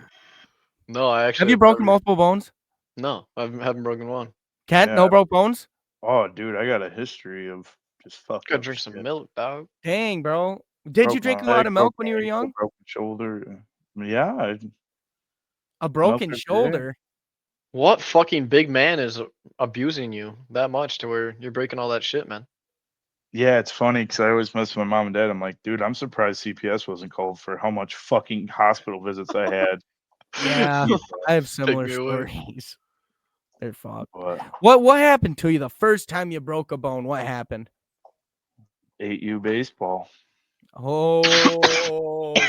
No, I actually have you broken multiple bones? No, I haven't broken one. Kent, no broke bones? Oh, dude, I got a history of just fucked Gotta up drink shit. some milk, dog. Dang, bro. Did you drink a lot of milk when you were young? Broken shoulder. Yeah. A broken shoulder? What fucking big man is abusing you that much to where you're breaking all that shit, man? Yeah, it's funny because I always mess with my mom and dad. I'm like, dude, I'm surprised CPS wasn't called for how much fucking hospital visits I had. Yeah, I have similar stories. They're fucked. What happened to you the first time you broke a bone? What happened? 8U baseball. Oh,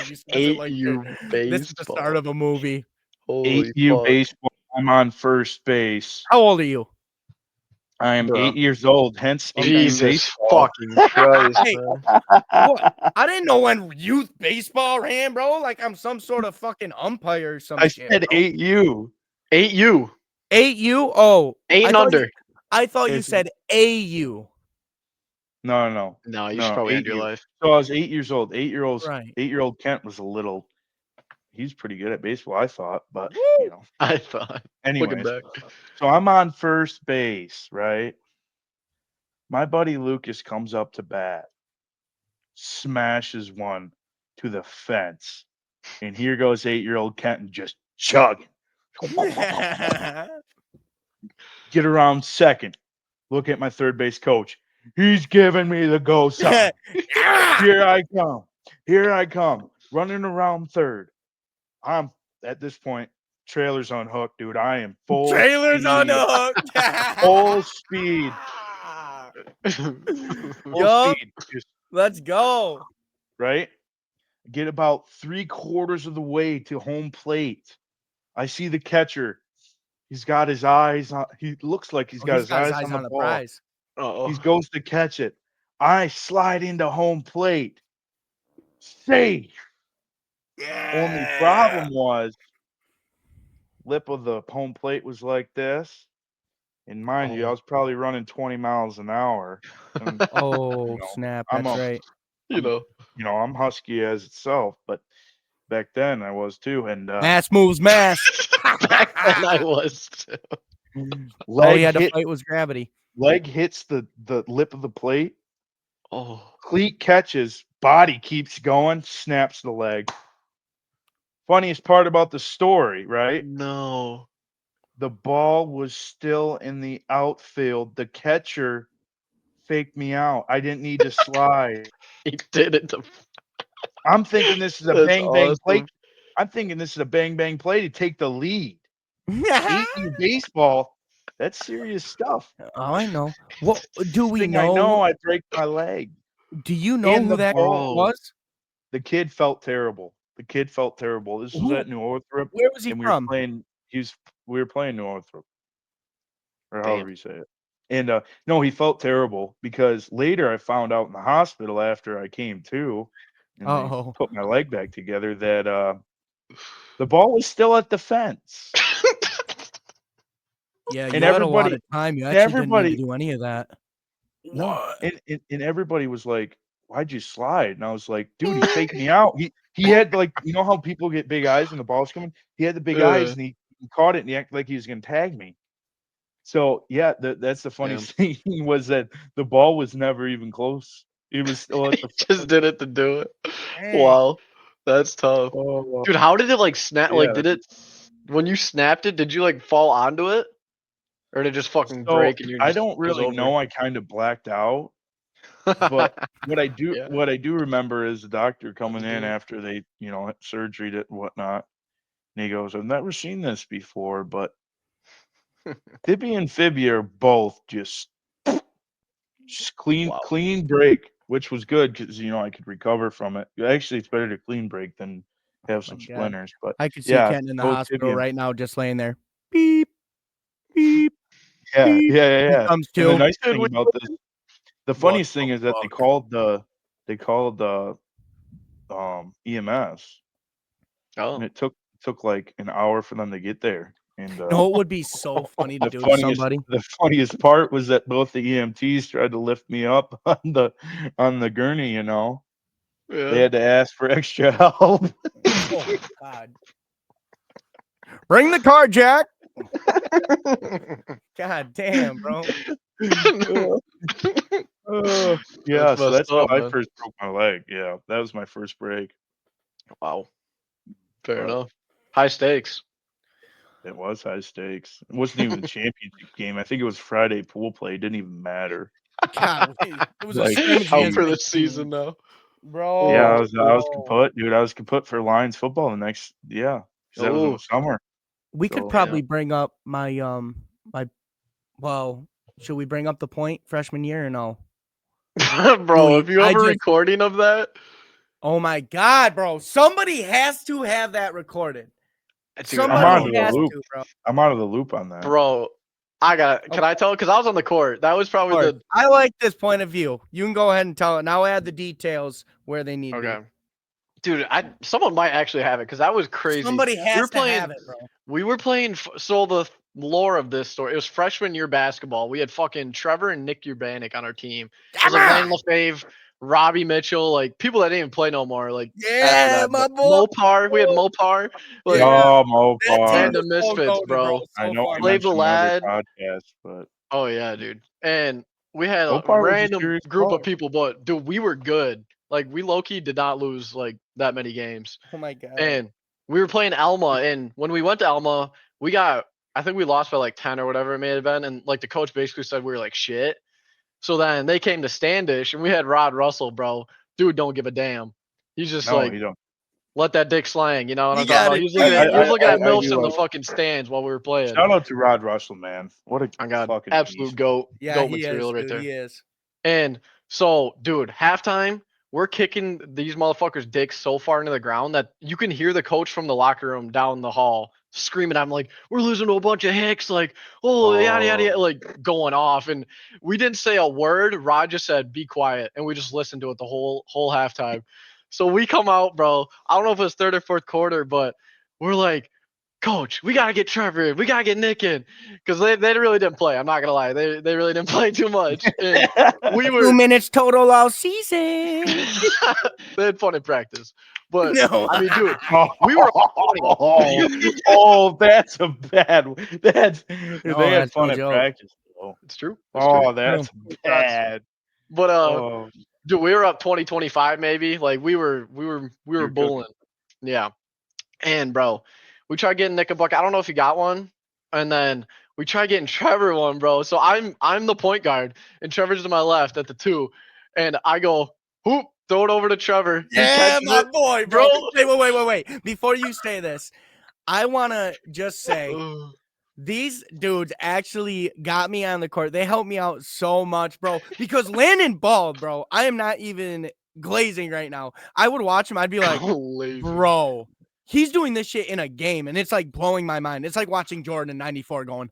you said it like baseball. This is the start of a movie. Holy 8U fuck. baseball. I'm on first base. How old are you? I am 8 years old, hence 8U Jesus baseball. fucking Christ, hey, man. I didn't know when youth baseball ran, bro. Like I'm some sort of fucking umpire or some shit. I said 8U. 8U. 8U? Oh. 8 and under. I thought you said AU. No, you should probably end your life. So I was 8 years old. 8-year-old right. 8-year-old Kent was a little. He's pretty good at baseball, I thought, but you know. I thought. Anyways, so I'm on first base, right? My buddy Lucas comes up to bat, smashes one to the fence, and here goes 8-year-old Kenton just chugging. Get around second. Look at my third base coach. He's giving me the go sign. Here I come. Here I come. Running around third. I'm at this point, trailers on hook, dude. I am full trailers speed. On hook. Full speed. Full speed. Just, let's go. Right? Get about 3/4 of the way to home plate. I see the catcher. He's got his eyes on. He looks like he's got his eyes on the ball. Prize. He goes to catch it. I slide into home plate. Safe. Yeah. Only problem was, lip of the home plate was like this. And mind you, I was probably running 20 miles an hour. And, Oh, snap. That's right. I'm husky as itself, but back then I was too. And mass moves mass. Back then I was too. All he had to fight was gravity. Leg hits the lip of the plate. Oh. Cleat catches, body keeps going, snaps the leg. Funniest part about the story, right? No. The ball was still in the outfield. The catcher faked me out. I didn't need to slide. He did it to I'm thinking this is a That's bang bang play. awesome. I'm thinking this is a bang bang play to take the lead. 8U baseball, that's serious stuff. Oh, I know. What do we Thing know? I know, I break my leg. Do you know In who the that ball. was? The kid felt terrible. This was at New Orthrop, Where was he and from? we were playing New Orthrop, or Damn. however you say it. And no, he felt terrible because later I found out in the hospital after I came to, and they put my leg back together that the ball was still at the fence. Yeah, And you had a lot of time. You actually didn't need to do any of that. No, and everybody was like, "Why'd you slide?" And I was like, "Dude, he faked me out. He had like, you know how people get big eyes when the ball's coming? He had the big eyes and he caught it and he acted like he was gonna tag me." So yeah, that's the funniest thing was that the ball was never even close. It was still at the just did it to do it. Wow. That's tough. Dude, how did it like snap? Yeah. Like, did it when you snapped it? Did you like fall onto it, or did it just fucking So break and you I just don't it was really over? know. I kind of blacked out. But what I do Yeah. what I do remember is the doctor Had to coming in do it. after they, had surgery and whatnot, and he goes, "I've never seen this before, but Fibby and Fibby are both just Wow. clean break," which was good because I could recover from it. Actually, it's better to clean break than have some splinters, but I could see yeah, Kenton in the both Fibby hospital and right now, just laying there. Beep, beep, yeah, beep. yeah, yeah, He yeah, comes and the to. nice thing about this the What funniest thing the is that fuck? they called the, EMS, and Oh. it took, like, an hour for them to get there, and, No, it would be so funny to the do to somebody. part was that both the EMTs tried to lift me up on the gurney, They Yeah. had to ask for extra help. Oh God. Bring the car, Jack. God damn, bro. Yeah, so messed that's how up, I man. first broke my leg. Yeah, that was my first break. Wow. Fair But enough. High stakes. it was high stakes. It wasn't even a championship game. I think it was Friday pool play. It didn't even matter. God, it was a Like, scrimmage Out against for my the team. season now. yeah, Bro. I was kaput, dude. I was kaput for Lions football the next, because that was in the summer. We could So probably bring up my well, should we bring up the point freshman year or no? Bro, if you have a recording of that, oh my God, bro! Somebody has to have that recorded. dude, I'm Somebody out of the has loop. to, bro. I'm out of the loop on that. Bro, I got. Can I tell? Because I was on the court. That was probably the. I like this point of view. You can go ahead and tell it, and I'll add the details where they need to be. Dude, someone might actually have it because that was crazy. Somebody has to have it, bro. We were playing. So the lore of this story, it was freshman year basketball. We had fucking Trevor and Nick Urbanik on our team. It was like Lane LaFave, Robbie Mitchell, like people that didn't even play no more. Like yeah, my boy. Mopar. We had Mopar. Like, Mopar. And the Misfits, bro. I know we Slave the mentioned another Lad. podcast, but oh yeah, dude. And we had a Mopar was a random serious group of player. people, but dude, we were good. Like we low key did not lose like that many games. Oh my God. And we were playing Alma, and when we went to Alma, I think we lost by like 10 or whatever it may have been, and like the coach basically said we were like shit. So then they came to Standish, and we had Rod Russell, bro. Dude, don't give a damn. He's just like, you don't. let that dick slang, you know what I'm got talking it. about? He was looking at I MILFs do in the fucking stands while we were playing. Shout out to Rod Russell, man. What a I got fucking absolute beast. goat Yeah, he material is, right dude, there. he is. And so, dude, halftime, we're kicking these motherfuckers' dicks so far into the ground that you can hear the coach from the locker room down the hall screaming. I'm like, we're losing to a bunch of hicks, like, oh, yada, yada, yada, like going off. And we didn't say a word. Rod just said, be quiet. And we just listened to it the whole halftime. So we come out, bro. I don't know if it was third or fourth quarter, but we're like, Coach, we gotta get Trevor in. We gotta get Nick in, because they really didn't play. I'm not gonna lie, they really didn't play too much. And we were 2 minutes total all season. they had fun in practice, but No. I mean, dude, we were up 20. Oh, that's a bad one. That's No, they had that's no fun at joke. practice though. It's true. It's true. Oh, that's bad. But Oh, dude, we were up 20-25 maybe. Like we were you're cooking. bullying. Yeah. And bro, we tried getting Nick a bucket. I don't know if he got one. And then we tried getting Trevor one, bro. So I'm the point guard, and Trevor's to my left at the 2, and I go hoop, throw it over to Trevor. He Yeah, catches my it, boy, bro. Wait. Before you say this, I wanna just say these dudes actually got me on the court. They helped me out so much, bro. Because Landon balled, bro. I am not even glazing right now. I would watch him. I'd be like, bro, he's doing this shit in a game, and it's like blowing my mind. It's like watching Jordan in '94 going,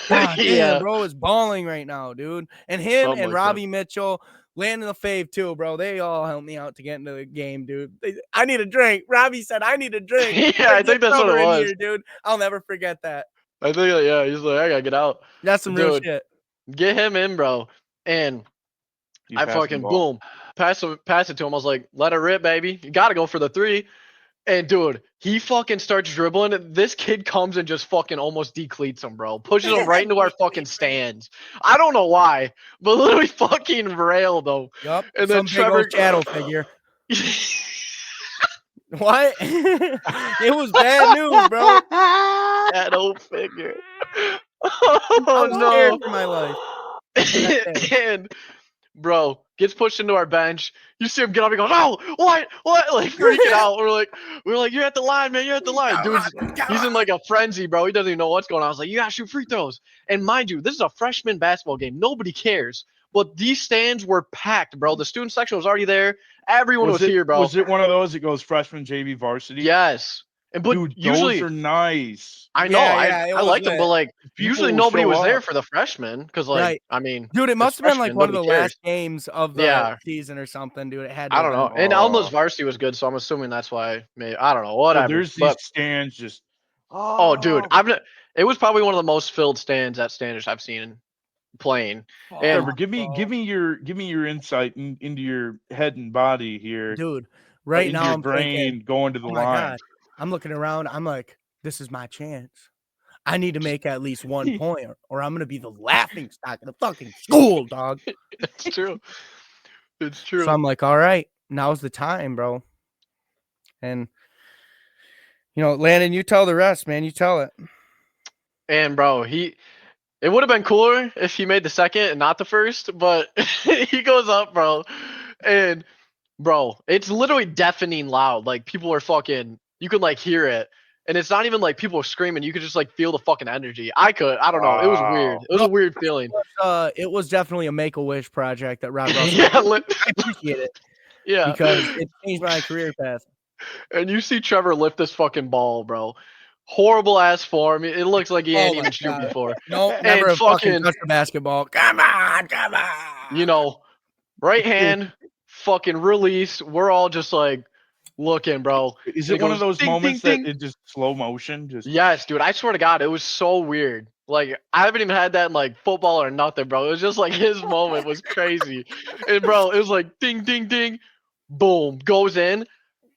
God damn, bro is balling right now, dude. And him Something and like Robbie Mitchell, Landon the Fave too, bro. They all helped me out to get into the game, dude. I need a drink. Robbie said, I need a drink. Yeah, I think that's what it was. Here, dude. I'll never forget that. I think, yeah, he's like, I gotta get out. That's some real shit. Get him in, bro. And I fucking boom, pass it to him. I was like, let it rip, baby. You gotta go for the 3. And dude, he fucking starts dribbling. This kid comes and just fucking almost decleats him, bro. Pushes him right into our fucking stands. I don't know why, but literally fucking railed him. Yup. And then Trevor shadow figure. What? It was bad news, bro. Shadow figure. Oh no! For my life. And bro gets pushed into our bench. You see him get up and goes, "Oh, what?" Like freaking out. We're like, "You're at the line, man. You're at the line." Dude's he's in like a frenzy, bro. He doesn't even know what's going on. I was like, "You gotta shoot free throws." And mind you, this is a freshman basketball game. Nobody cares. But these stands were packed, bro. The student section was already there. Everyone was here, bro. Was it one of those that goes freshman JV varsity? Yes. And but dude, usually those are nice. I know, I like them, but like usually nobody was there for the freshmen because, like, I mean, dude, it must have been like one of the last games of the season or something, dude. It had. I don't know, and Alma's varsity was good, so I'm assuming that's why. Maybe I don't know, whatever. There's these stands just. Oh, dude, it was probably one of the most filled stands at Standish I've seen playing. And Trevor, give me your insight into your head and body here, dude. Right now, your brain thinking, going to the line. God. I'm looking around. I'm like, this is my chance. I need to make at least 1 point, or I'm gonna be the laughing stock of the fucking school, dog. It's true. It's true. So I'm like, all right, now's the time, bro. And Landon, you tell the rest, man. You tell it. And bro, it would have been cooler if he made the second and not the first, but he goes up, bro. And bro, it's literally deafening loud. Like people are fucking, you could like hear it. And it's not even like people are screaming. You could just like feel the fucking energy. I don't know. It was weird. It was a weird feeling. It was definitely a Make-A-Wish project that Rob Russell. Yeah, I appreciate it. Yeah. Because it changed my career path. And you see Trevor lift this fucking ball, bro. Horrible ass form. It looks like he ain't even shoot before. No, never fucking touched the basketball. Come on. Right hand, fucking release. We're all just like looking, bro. Is it one of those moments that it just slow motion? Yes, dude. I swear to God, it was so weird. Like I haven't even had that in like football or nothing, bro. It was just like his moment was crazy. And bro, it was like ding, ding, ding, boom, goes in.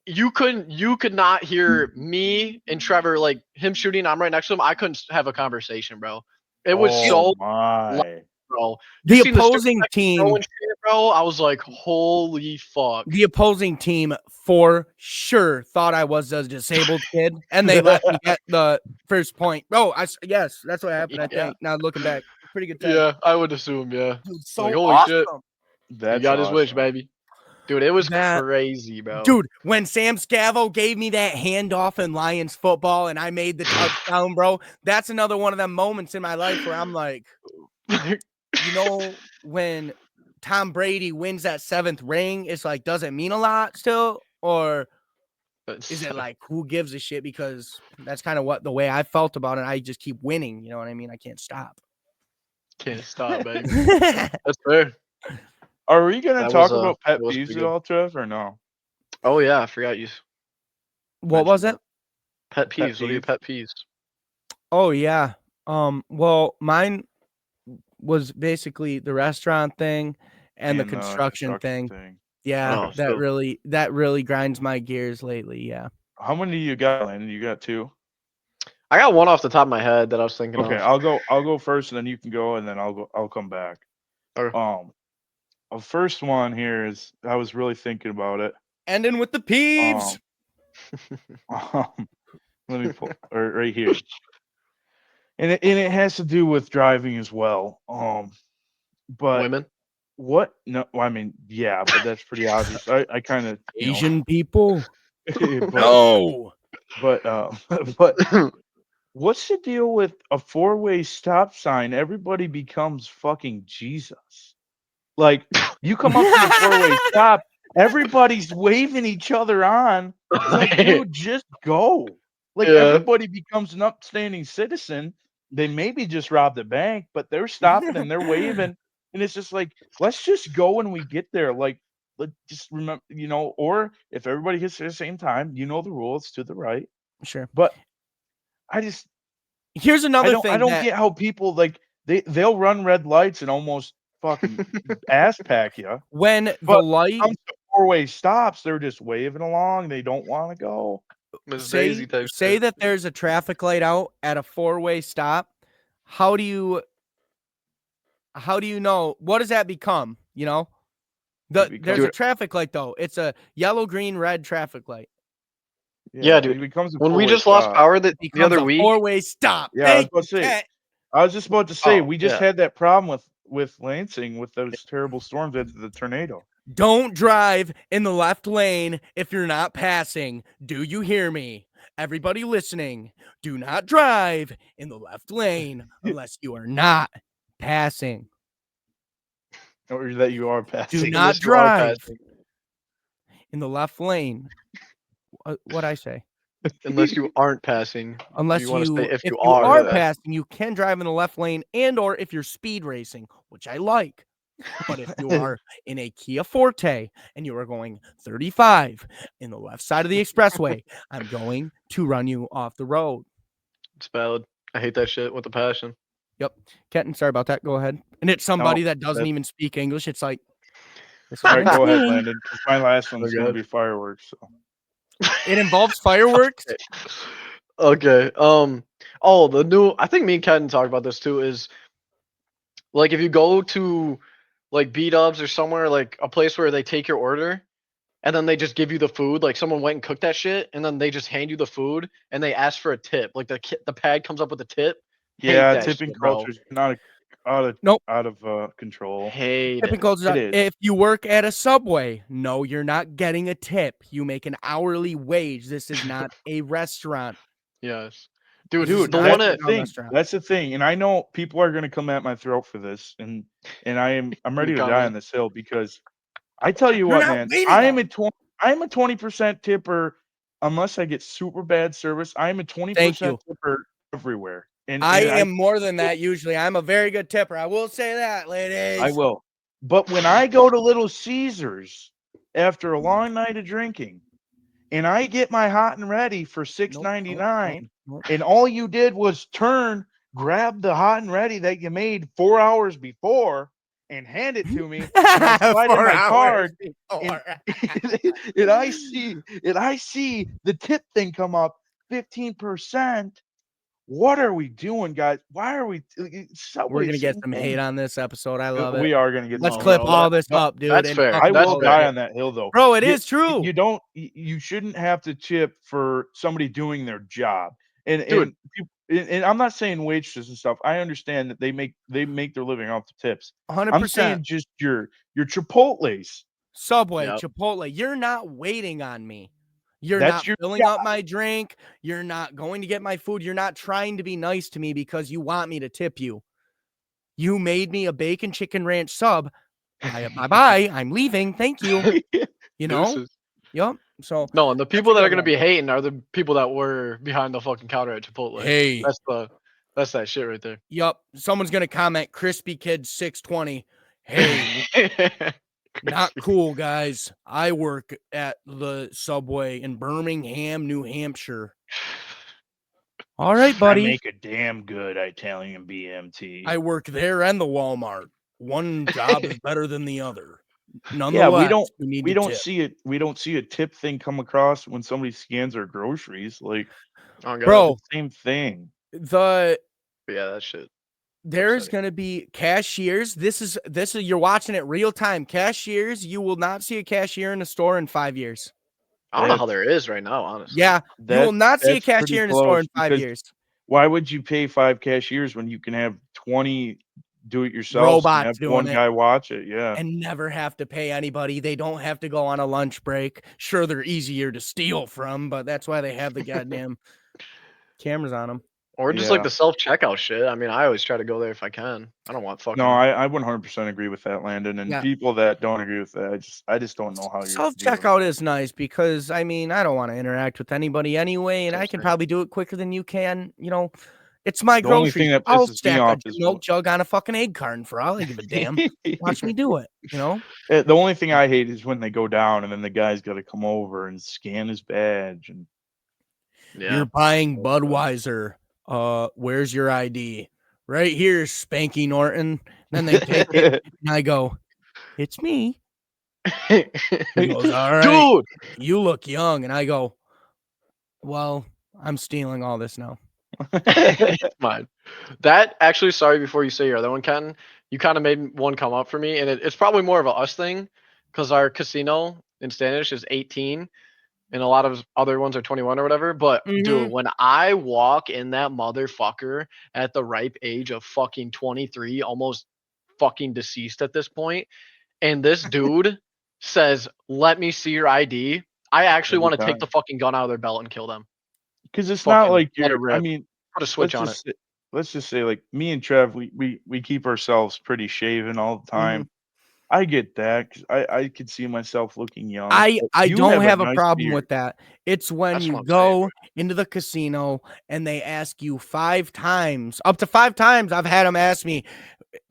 You could not hear me and Trevor, like him shooting. I'm right next to him. I couldn't have a conversation, bro. It was so loud, bro. The opposing team, bro. I was like, holy fuck. The opposing team for sure thought I was a disabled kid, and they let me get the first point. Bro, yes, that's what happened. I think now looking back, pretty good time. Yeah, I would assume. Yeah, dude, so like, holy shit, he got his wish, baby. Dude, it was crazy, bro. Dude, when Sam Scavo gave me that handoff in Lions football and I made the touchdown, bro, that's another one of them moments in my life where I'm like, when Tom Brady wins that 7th ring, it's like, does it mean a lot still? Or is it like, who gives a shit? Because that's kind of the way I felt about it. I just keep winning. You know what I mean? I can't stop. Can't stop, baby. That's fair. Are we going to talk about pet peeves at all, Trev, or no? Oh, yeah. I forgot you. What was it? Pet Pet peeves. What are your peeve pet peeves? Oh yeah. Well, mine was basically the restaurant thing and the and the construction construction thing. thing. Yeah, Oh, Okay. that so really grinds my gears lately. Yeah. How many do you got, Landon? You got two? I got one off the top of my head that I was thinking Okay, of. I'll go first, and then you can go, and then I'll come back. Okay. The first one here is I was really thinking about it. Ending with the peeves. Um, let me pull or right here, and it has to do with driving as well. But Women. what? No, well, I mean, yeah, but that's pretty obvious. I kind of, Asian people. but No. but but what's the deal with a four-way stop sign? Everybody becomes fucking Jesus. Like, you come up to the four-way stop, everybody's waving each other on. It's like, dude, just go. Like, Yeah. everybody becomes an upstanding citizen. They maybe just robbed a bank, but they're stopping and they're waving. And it's just like, let's just go when we get there. Like, just remember, or if everybody gets there at the same time, the rule, it's to the right. Sure. But I just, Here's another I thing don't that get how people like they'll run red lights and almost fucking ass pack you. when the But light comes to four-way stops, they're just waving along. They don't want to go. Miss Daisy type say shit. that there's a traffic light out at a four-way stop, how do you know what does that become? There's a Dude, traffic light though. It's a yellow, green, red traffic light. yeah, It dude. becomes a When we four-way just lost stop. power It the becomes other a week. four-way stop. Yeah, Thank you, I was just about to say, Oh, we just yeah. had that problem with Lansing with those terrible storms after the tornado. Don't drive in the left lane if you're not passing. Do you hear me? Everybody listening, do not drive in the left lane unless you are not passing. Or that you are Do passing. not Unless you are drive passing. in the left lane. What I say? Unless you aren't passing. Unless You want to say if if you you are are passing. passing, you can drive in the left lane and or if you're speed racing, which I like. But if you are in a Kia Forte and you are going 35 in the left side of the expressway, I'm going to run you off the road. It's valid. I hate that shit with a passion. Yep. Kenton, sorry about that. Go ahead. And it's somebody that doesn't even speak English. It's like, this is All right, go ahead, Lansing. Landon, because my last one's going to God. be fireworks. So. It involves fireworks. Okay. Oh, the new. I think me and Ken talked about this too. Is like if you go to like B-Dubs or somewhere like a place where they take your order and then they just give you the food. Like someone went and cooked that shit and then they just hand you the food and they ask for a tip. Like the pad comes up with a tip. Hate Yeah, that tipping shit, bro. culture's not Nope. out of control. Hate Tipping it. culture. It is. If you work at a Subway, no, you're not getting a tip. You make an hourly wage. This is not a restaurant. Yes. Dude, Dude, the not one that's a the at sit-down thing. restaurant. That's the thing. And I know people are gonna come at my throat for this, and I'm ready to die on this hill because I tell you You're what, not man, waiting on. I'm a 20% tipper unless I get super bad service. I'm a Thank you. 20% tipper everywhere. And I I am more than that usually. I'm a very good tipper. I will say that, ladies. I will. But when I go to Little Caesars after a long night of drinking and I get my hot and ready for $6.99, and all you did was grab the hot and ready that you made 4 hours before and hand it to me, and I slide in 4 my hours card, before. and I see the tip thing come up 15%. What are we doing, guys? Why are we We're gonna get same some hate thing. on this episode. I love it. We are gonna get Let's some clip hate, all this but up, dude. That's and fair. talk I That's will about die it. on that hill, though. Bro, it is true. You shouldn't have to tip for somebody doing their job. And Dude. and I'm not saying waitresses and stuff. I understand that they make their living off the tips. 100%. I'm saying just your Chipotles. Subway, Yep. Chipotle. You're not waiting on me. You're That's not your filling up my drink. You're not going to get my food. You're not trying to be nice to me because you want me to tip you. You made me a bacon chicken ranch sub. Bye-bye. I'm leaving. Thank you. You know? Deuces. Yep. So No, and the that's a people that good are gonna one. be hating are the people that were behind the fucking counter at Chipotle. Hey. That's that shit right there. Yep. Someone's gonna comment Crispy Kid 620. Hey, not cool, guys. I work at the Subway in Birmingham, New Hampshire. All right, I buddy. make a damn good Italian BMT. I work there and the Walmart. One job is better than the other. Yeah, Nonetheless, you need we to don't tip. see it. We don't see a tip thing come across when somebody scans their groceries. Like, Oh god. Bro, the same thing. Yeah, that shit. There's upsetting. gonna be cashiers. This is you're watching it real time. Cashiers, you will not see a cashier in a store in 5 years. I don't know how That's there is right now, honestly. Yeah, you will not see a that's pretty cashier in a store close in 5 because years. why would you pay 5 cashiers when you can have 20 do-it-yourselves and have Robots one doing it guy watch it? Yeah. and never have to pay anybody. They don't have to go on a lunch break. Sure, they're easier to steal from, but that's why they have the goddamn cameras on them. Or just like the self-checkout shit. I mean, I always try to go there if I can. I don't want fucking No, I 100% agree with that, Landon. And Yeah. people that don't agree with that, I just don't know how you're doing Self-checkout it. is nice because, I mean, I don't want to interact with anybody anyway, and I can probably do it quicker than you can. You know, it's my The only groceries. thing that I'll pisses me stack a off is milk jug on a fucking egg carton for all I give a damn. Watch me do it, you know? The only thing I hate is when they go down and then the guy's got to come over and scan his badge and You're buying Budweiser. Where's your ID? Right here, Spanky Norton. Then they take it, and I go, "It's me." He goes, "All right, dude, you look young," and I go, "Well, I'm stealing all this now." it's mine. That actually, sorry, before you say your other one, Ken, you kind of made one come up for me, and it's probably more of a us thing because our casino in Standish is 18, and a lot of other ones are 21 or whatever. But dude, when I walk in that motherfucker at the ripe age of fucking 23, almost fucking deceased at this point, and this dude says, "Let me see your ID," I actually every want to take time. the fucking gun out of their belt and kill them. Because it's not Fucking like let it you're. I rip. mean, Put a switch on it. let's just say like me and Trev, we keep ourselves pretty shaven all the Mhm. time. I get that 'cause I could see myself looking young. I but I you don't have a have a nice problem beard. with that. It's when That's you what I'm saying, go into the casino and they ask you 5 times, up to 5 times. I've had them ask me,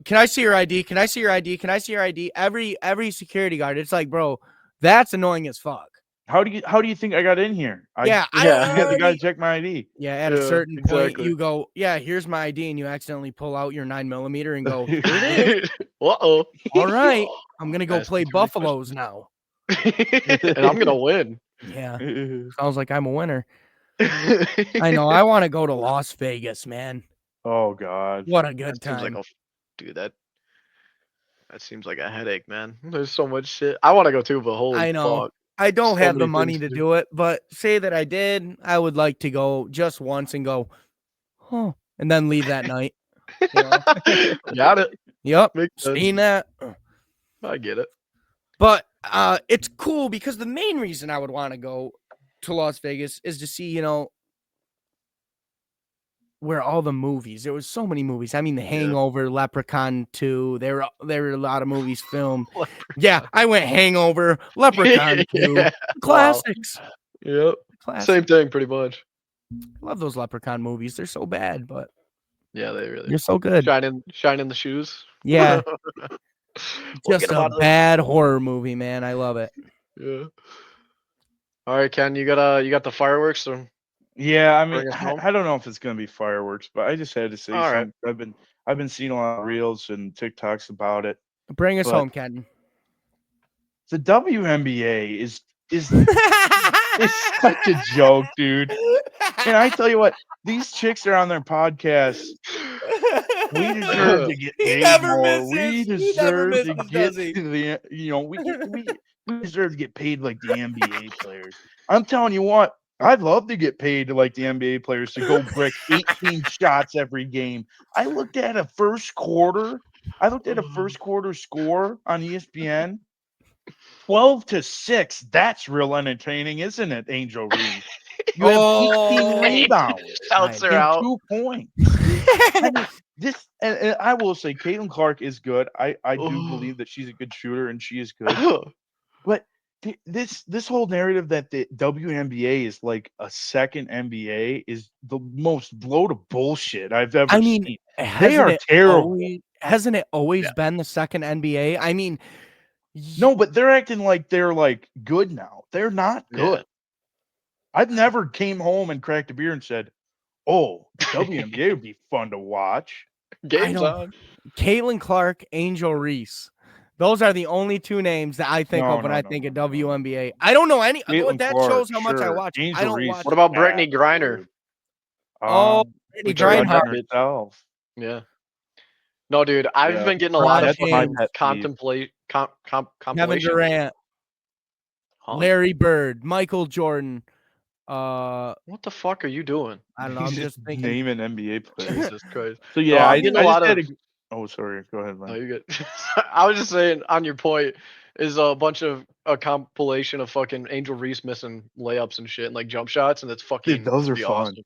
"Can I see your ID? Can I see your ID? Can I see your ID?" Every security guard. It's like, bro, that's annoying as fuck. How do you think I got in here? Yeah, I Yeah. You had the guy already. check my ID. Yeah, at a Yeah, certain point, exactly. you go, "Yeah, here's my ID," and you accidentally pull out your 9mm and go, "Here it is. Uh-oh. All right, I'm gonna go Asking play too many Buffaloes now." and I'm gonna win. Yeah, sounds like I'm a winner. I know. I want to go to Las Vegas, man. Oh God. What a That good seems like time. dude, that seems like a headache, man. There's so much shit. I want to go too, but holy I know. fuck. I don't So have the many money things to to do it, but say that I did, I would like to go just once and go, "Huh," and then leave that night. You know? Got it. Yep. Makes sense. Seen that. I get it. But it's cool because the main reason I would want to go to Las Vegas is to see, you know, where all the movies. There was so many movies. I mean, The Hangover, Leprechaun 2. There were a lot of movies filmed. Yeah, I went Hangover, Leprechaun 2, Yeah. classics. Wow. Yep. Classics. Same thing, pretty much. I love those Leprechaun movies. They're so bad, but Yeah, they really. you're so good. Shine in the shoes. Yeah. We'll Just a bad horror movie, man. I love it. Yeah. All right, Ken, you got the fireworks or Yeah, I mean, bring us home? I don't know if it's gonna be fireworks, but I just had to say All right. something. I've been seeing a lot of reels and TikToks about it. Bring us But home, Kenton. the WNBA is such a joke, dude. And I tell you what, these chicks are on their podcasts. We deserve to get paid more. We deserve to get to the, we deserve to get paid like the NBA players. I'm telling you what, I'd love to get paid like the NBA players to go brick 18 shots every game. I looked at a first quarter score on ESPN. 12-6. That's real entertaining, isn't it, Angel Reese? You have 18 rebounds Shouts are and out. 2 points. I mean, this, and I will say, Caitlin Clark is good. I do believe that she's a good shooter and she is good. But this whole narrative that the WNBA is like a second NBA is the most load of bullshit I've ever seen. They are terrible. Hasn't it always been the second NBA? I mean, no, but they're acting like they're like good now. They're not good. Yeah. I've never came home and cracked a beer and said, Oh, WNBA would be fun to watch. Game's on. Caitlin Clark, Angel Reese. Those are the only two names that I think of when I think of WNBA. I don't know any. Caitlin That Clark, shows how much I watch. I Angel don't Reese watch. What about Brittany Griner? dude. Oh, Brittany Griner herself. Yeah. No, dude, I've been getting a lot of fucking compilation. Kevin Durant, Larry Bird, Michael Jordan. What the fuck are you doing? I don't know. I'm just thinking. Naming NBA players. Jesus Christ. So yeah, no, I getting just a lot of. Oh, sorry. Go ahead, man. No, you're good. I was just saying, on your point, is a bunch of a compilation of fucking Angel Reese missing layups and shit and like jump shots, and it's fucking. Dude, those are fun. Awesome.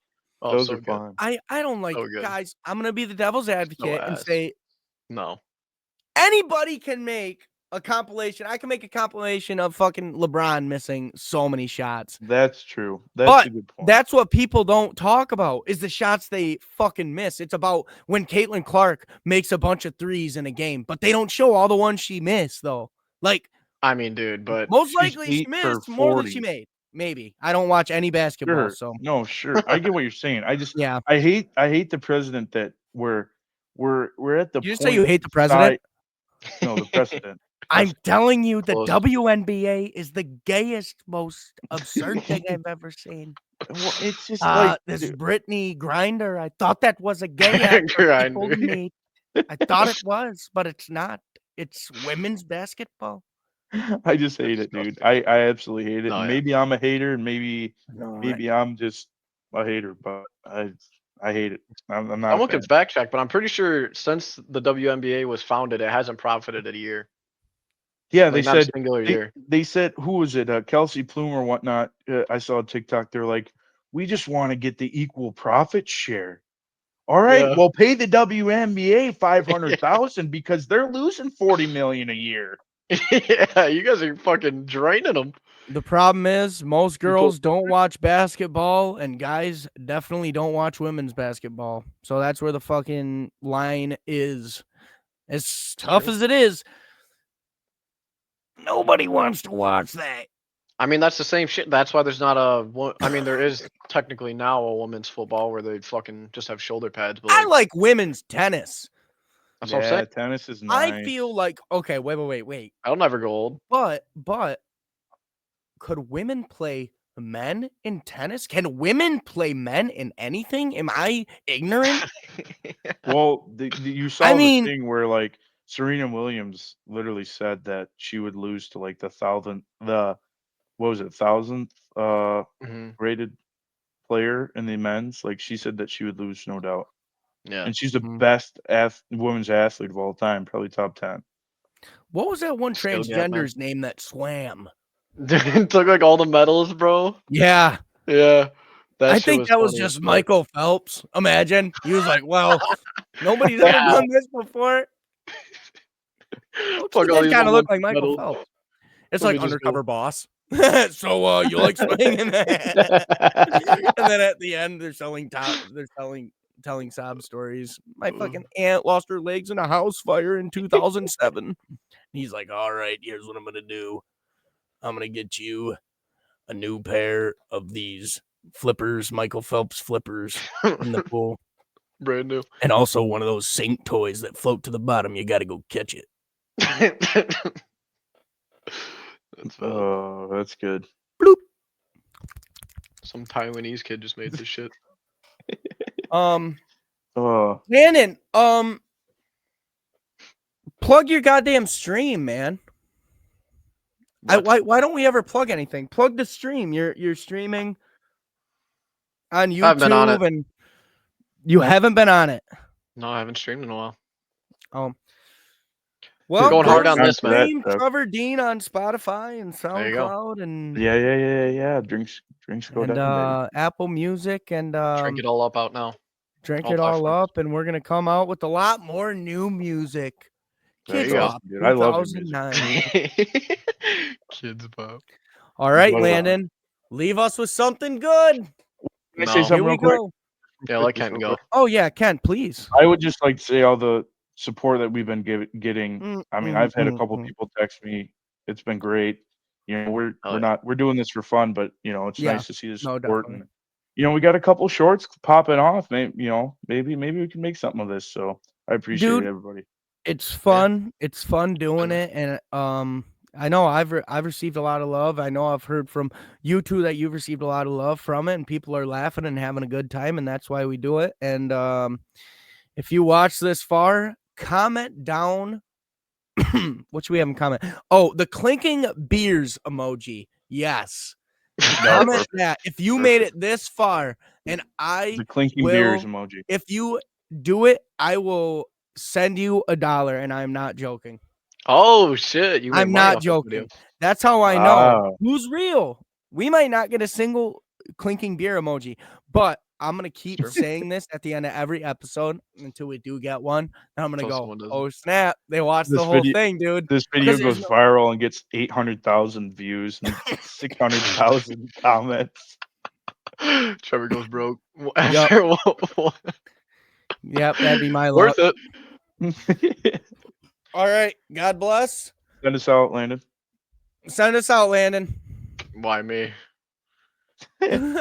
Oh, those so are good. fun. I don't like guys. I'm gonna be the devil's advocate and say, no. Anybody can make a compilation. I can make a compilation of fucking LeBron missing so many shots. That's true. That's a good point. That's what people don't talk about is the shots they fucking miss. It's about when Caitlin Clark makes a bunch of threes in a game, but they don't show all the ones she missed though. Like, I mean, dude, but most likely she missed more than she made. Maybe. I don't watch any basketball, so no, sure. I get what you're saying. I just I hate the president that we're at the You just say you hate the president? No, the precedent. I'm telling you, the WNBA is the gayest, most absurd thing I've ever seen. Well, it's just like this Brittany Griner. I thought that was a gay actor. Told me. I thought it was, but it's not. It's women's basketball. I just hate it, dude. I absolutely hate it. No, maybe I'm a hater, and maybe I'm just a hater, but I hate it. I'm not. Someone can fact check, but I'm pretty sure since the WNBA was founded, it hasn't profited a year. Yeah, like they said year. They said, who was it? Kelsey Plume or whatnot. I saw a TikTok. They're like, we just want to get the equal profit share. All right, well, pay the WNBA $500,000 because they're losing $40 million a year. Yeah, you guys are fucking draining them. The problem is most girls don't watch basketball, and guys definitely don't watch women's basketball. So that's where the fucking line is. As tough as it is, nobody wants to watch that. I mean, that's the same shit. That's why there's not a. I mean, there is technically now a women's football where they fucking just have shoulder pads. But I like women's tennis. That's what I'm saying. Tennis is nice. I feel like okay. Wait. I'll never go old. But could women play men in tennis? Can women play men in anything? Am I ignorant? Well, you saw the thing where like Serena Williams literally said that she would lose to like the 1,000th rated player in the men's. Like she said that she would lose, no doubt. Yeah, and she's the best women's athlete of all time, probably top 10. What was that one transgender's name that swam? Took like all the medals, bro. Yeah. I think that was just Michael Phelps. Imagine he was like, "Well, nobody's ever done this before." It kind of looked like Michael Phelps. It's like Undercover Boss. So you like swimming in that? And then at the end, they're telling sob stories. My fucking aunt lost her legs in a house fire in 2007. He's like, all right, here's what I'm going to do. I'm going to get you a new pair of these flippers, Michael Phelps flippers in the pool. Brand new. And also one of those sink toys that float to the bottom. You got to go catch it. That's good. Bloop. Some Taiwanese kid just made this shit. Shannon, plug your goddamn stream, man. Why don't we ever plug anything? Plug the stream. You're streaming on YouTube. I've been on it. And you haven't been on it. No, I haven't streamed in a while. Well, going hard on this, man. Trevor Dean on Spotify and SoundCloud and yeah. Drinks go and down. Apple Music and drink it all up out now. Drink it all up, and we're gonna come out with a lot more new music. Kids Pop, dude. I love your music. Kids Pop. All right, Landon, leave us with something good. Can I say something real quick? Yeah, let Kent go. Oh yeah, Kent, please. I would just like to say all the support that we've been getting. I mean, I've had a couple people text me. It's been great. You know, we're doing this for fun, but you know, it's nice to see the support. we got a couple shorts popping off. Maybe we can make something of this. So I appreciate Dude, everybody. it's fun. Yeah. It's fun doing it, and I know I've received a lot of love. I know I've heard from you two that you've received a lot of love from it, and people are laughing and having a good time, and that's why we do it. And if you watch this far, comment down. Which we haven't commented. Oh, the clinking beers emoji. Yes. No, Comment perfect. that if you made it this far, and The clinking beers emoji. if you do it, I will send you $1, and I'm not joking. Oh shit! You make I'm money not off this video. joking. That's how I know Wow. who's real. We might not get a single clinking beer emoji, but I'm gonna keep Sure. saying this at the end of every episode until we do get one. And I'm gonna Until go, someone does it. oh snap! They watched the This whole video thing, dude. this video 'Cause there's goes no- viral and gets 800,000 views and 600,000 comments. Trevor goes broke. Yup. After Yep, that'd be my luck. worth it. All right. God bless. Send us out, Landon. Send us out, Landon. Why me?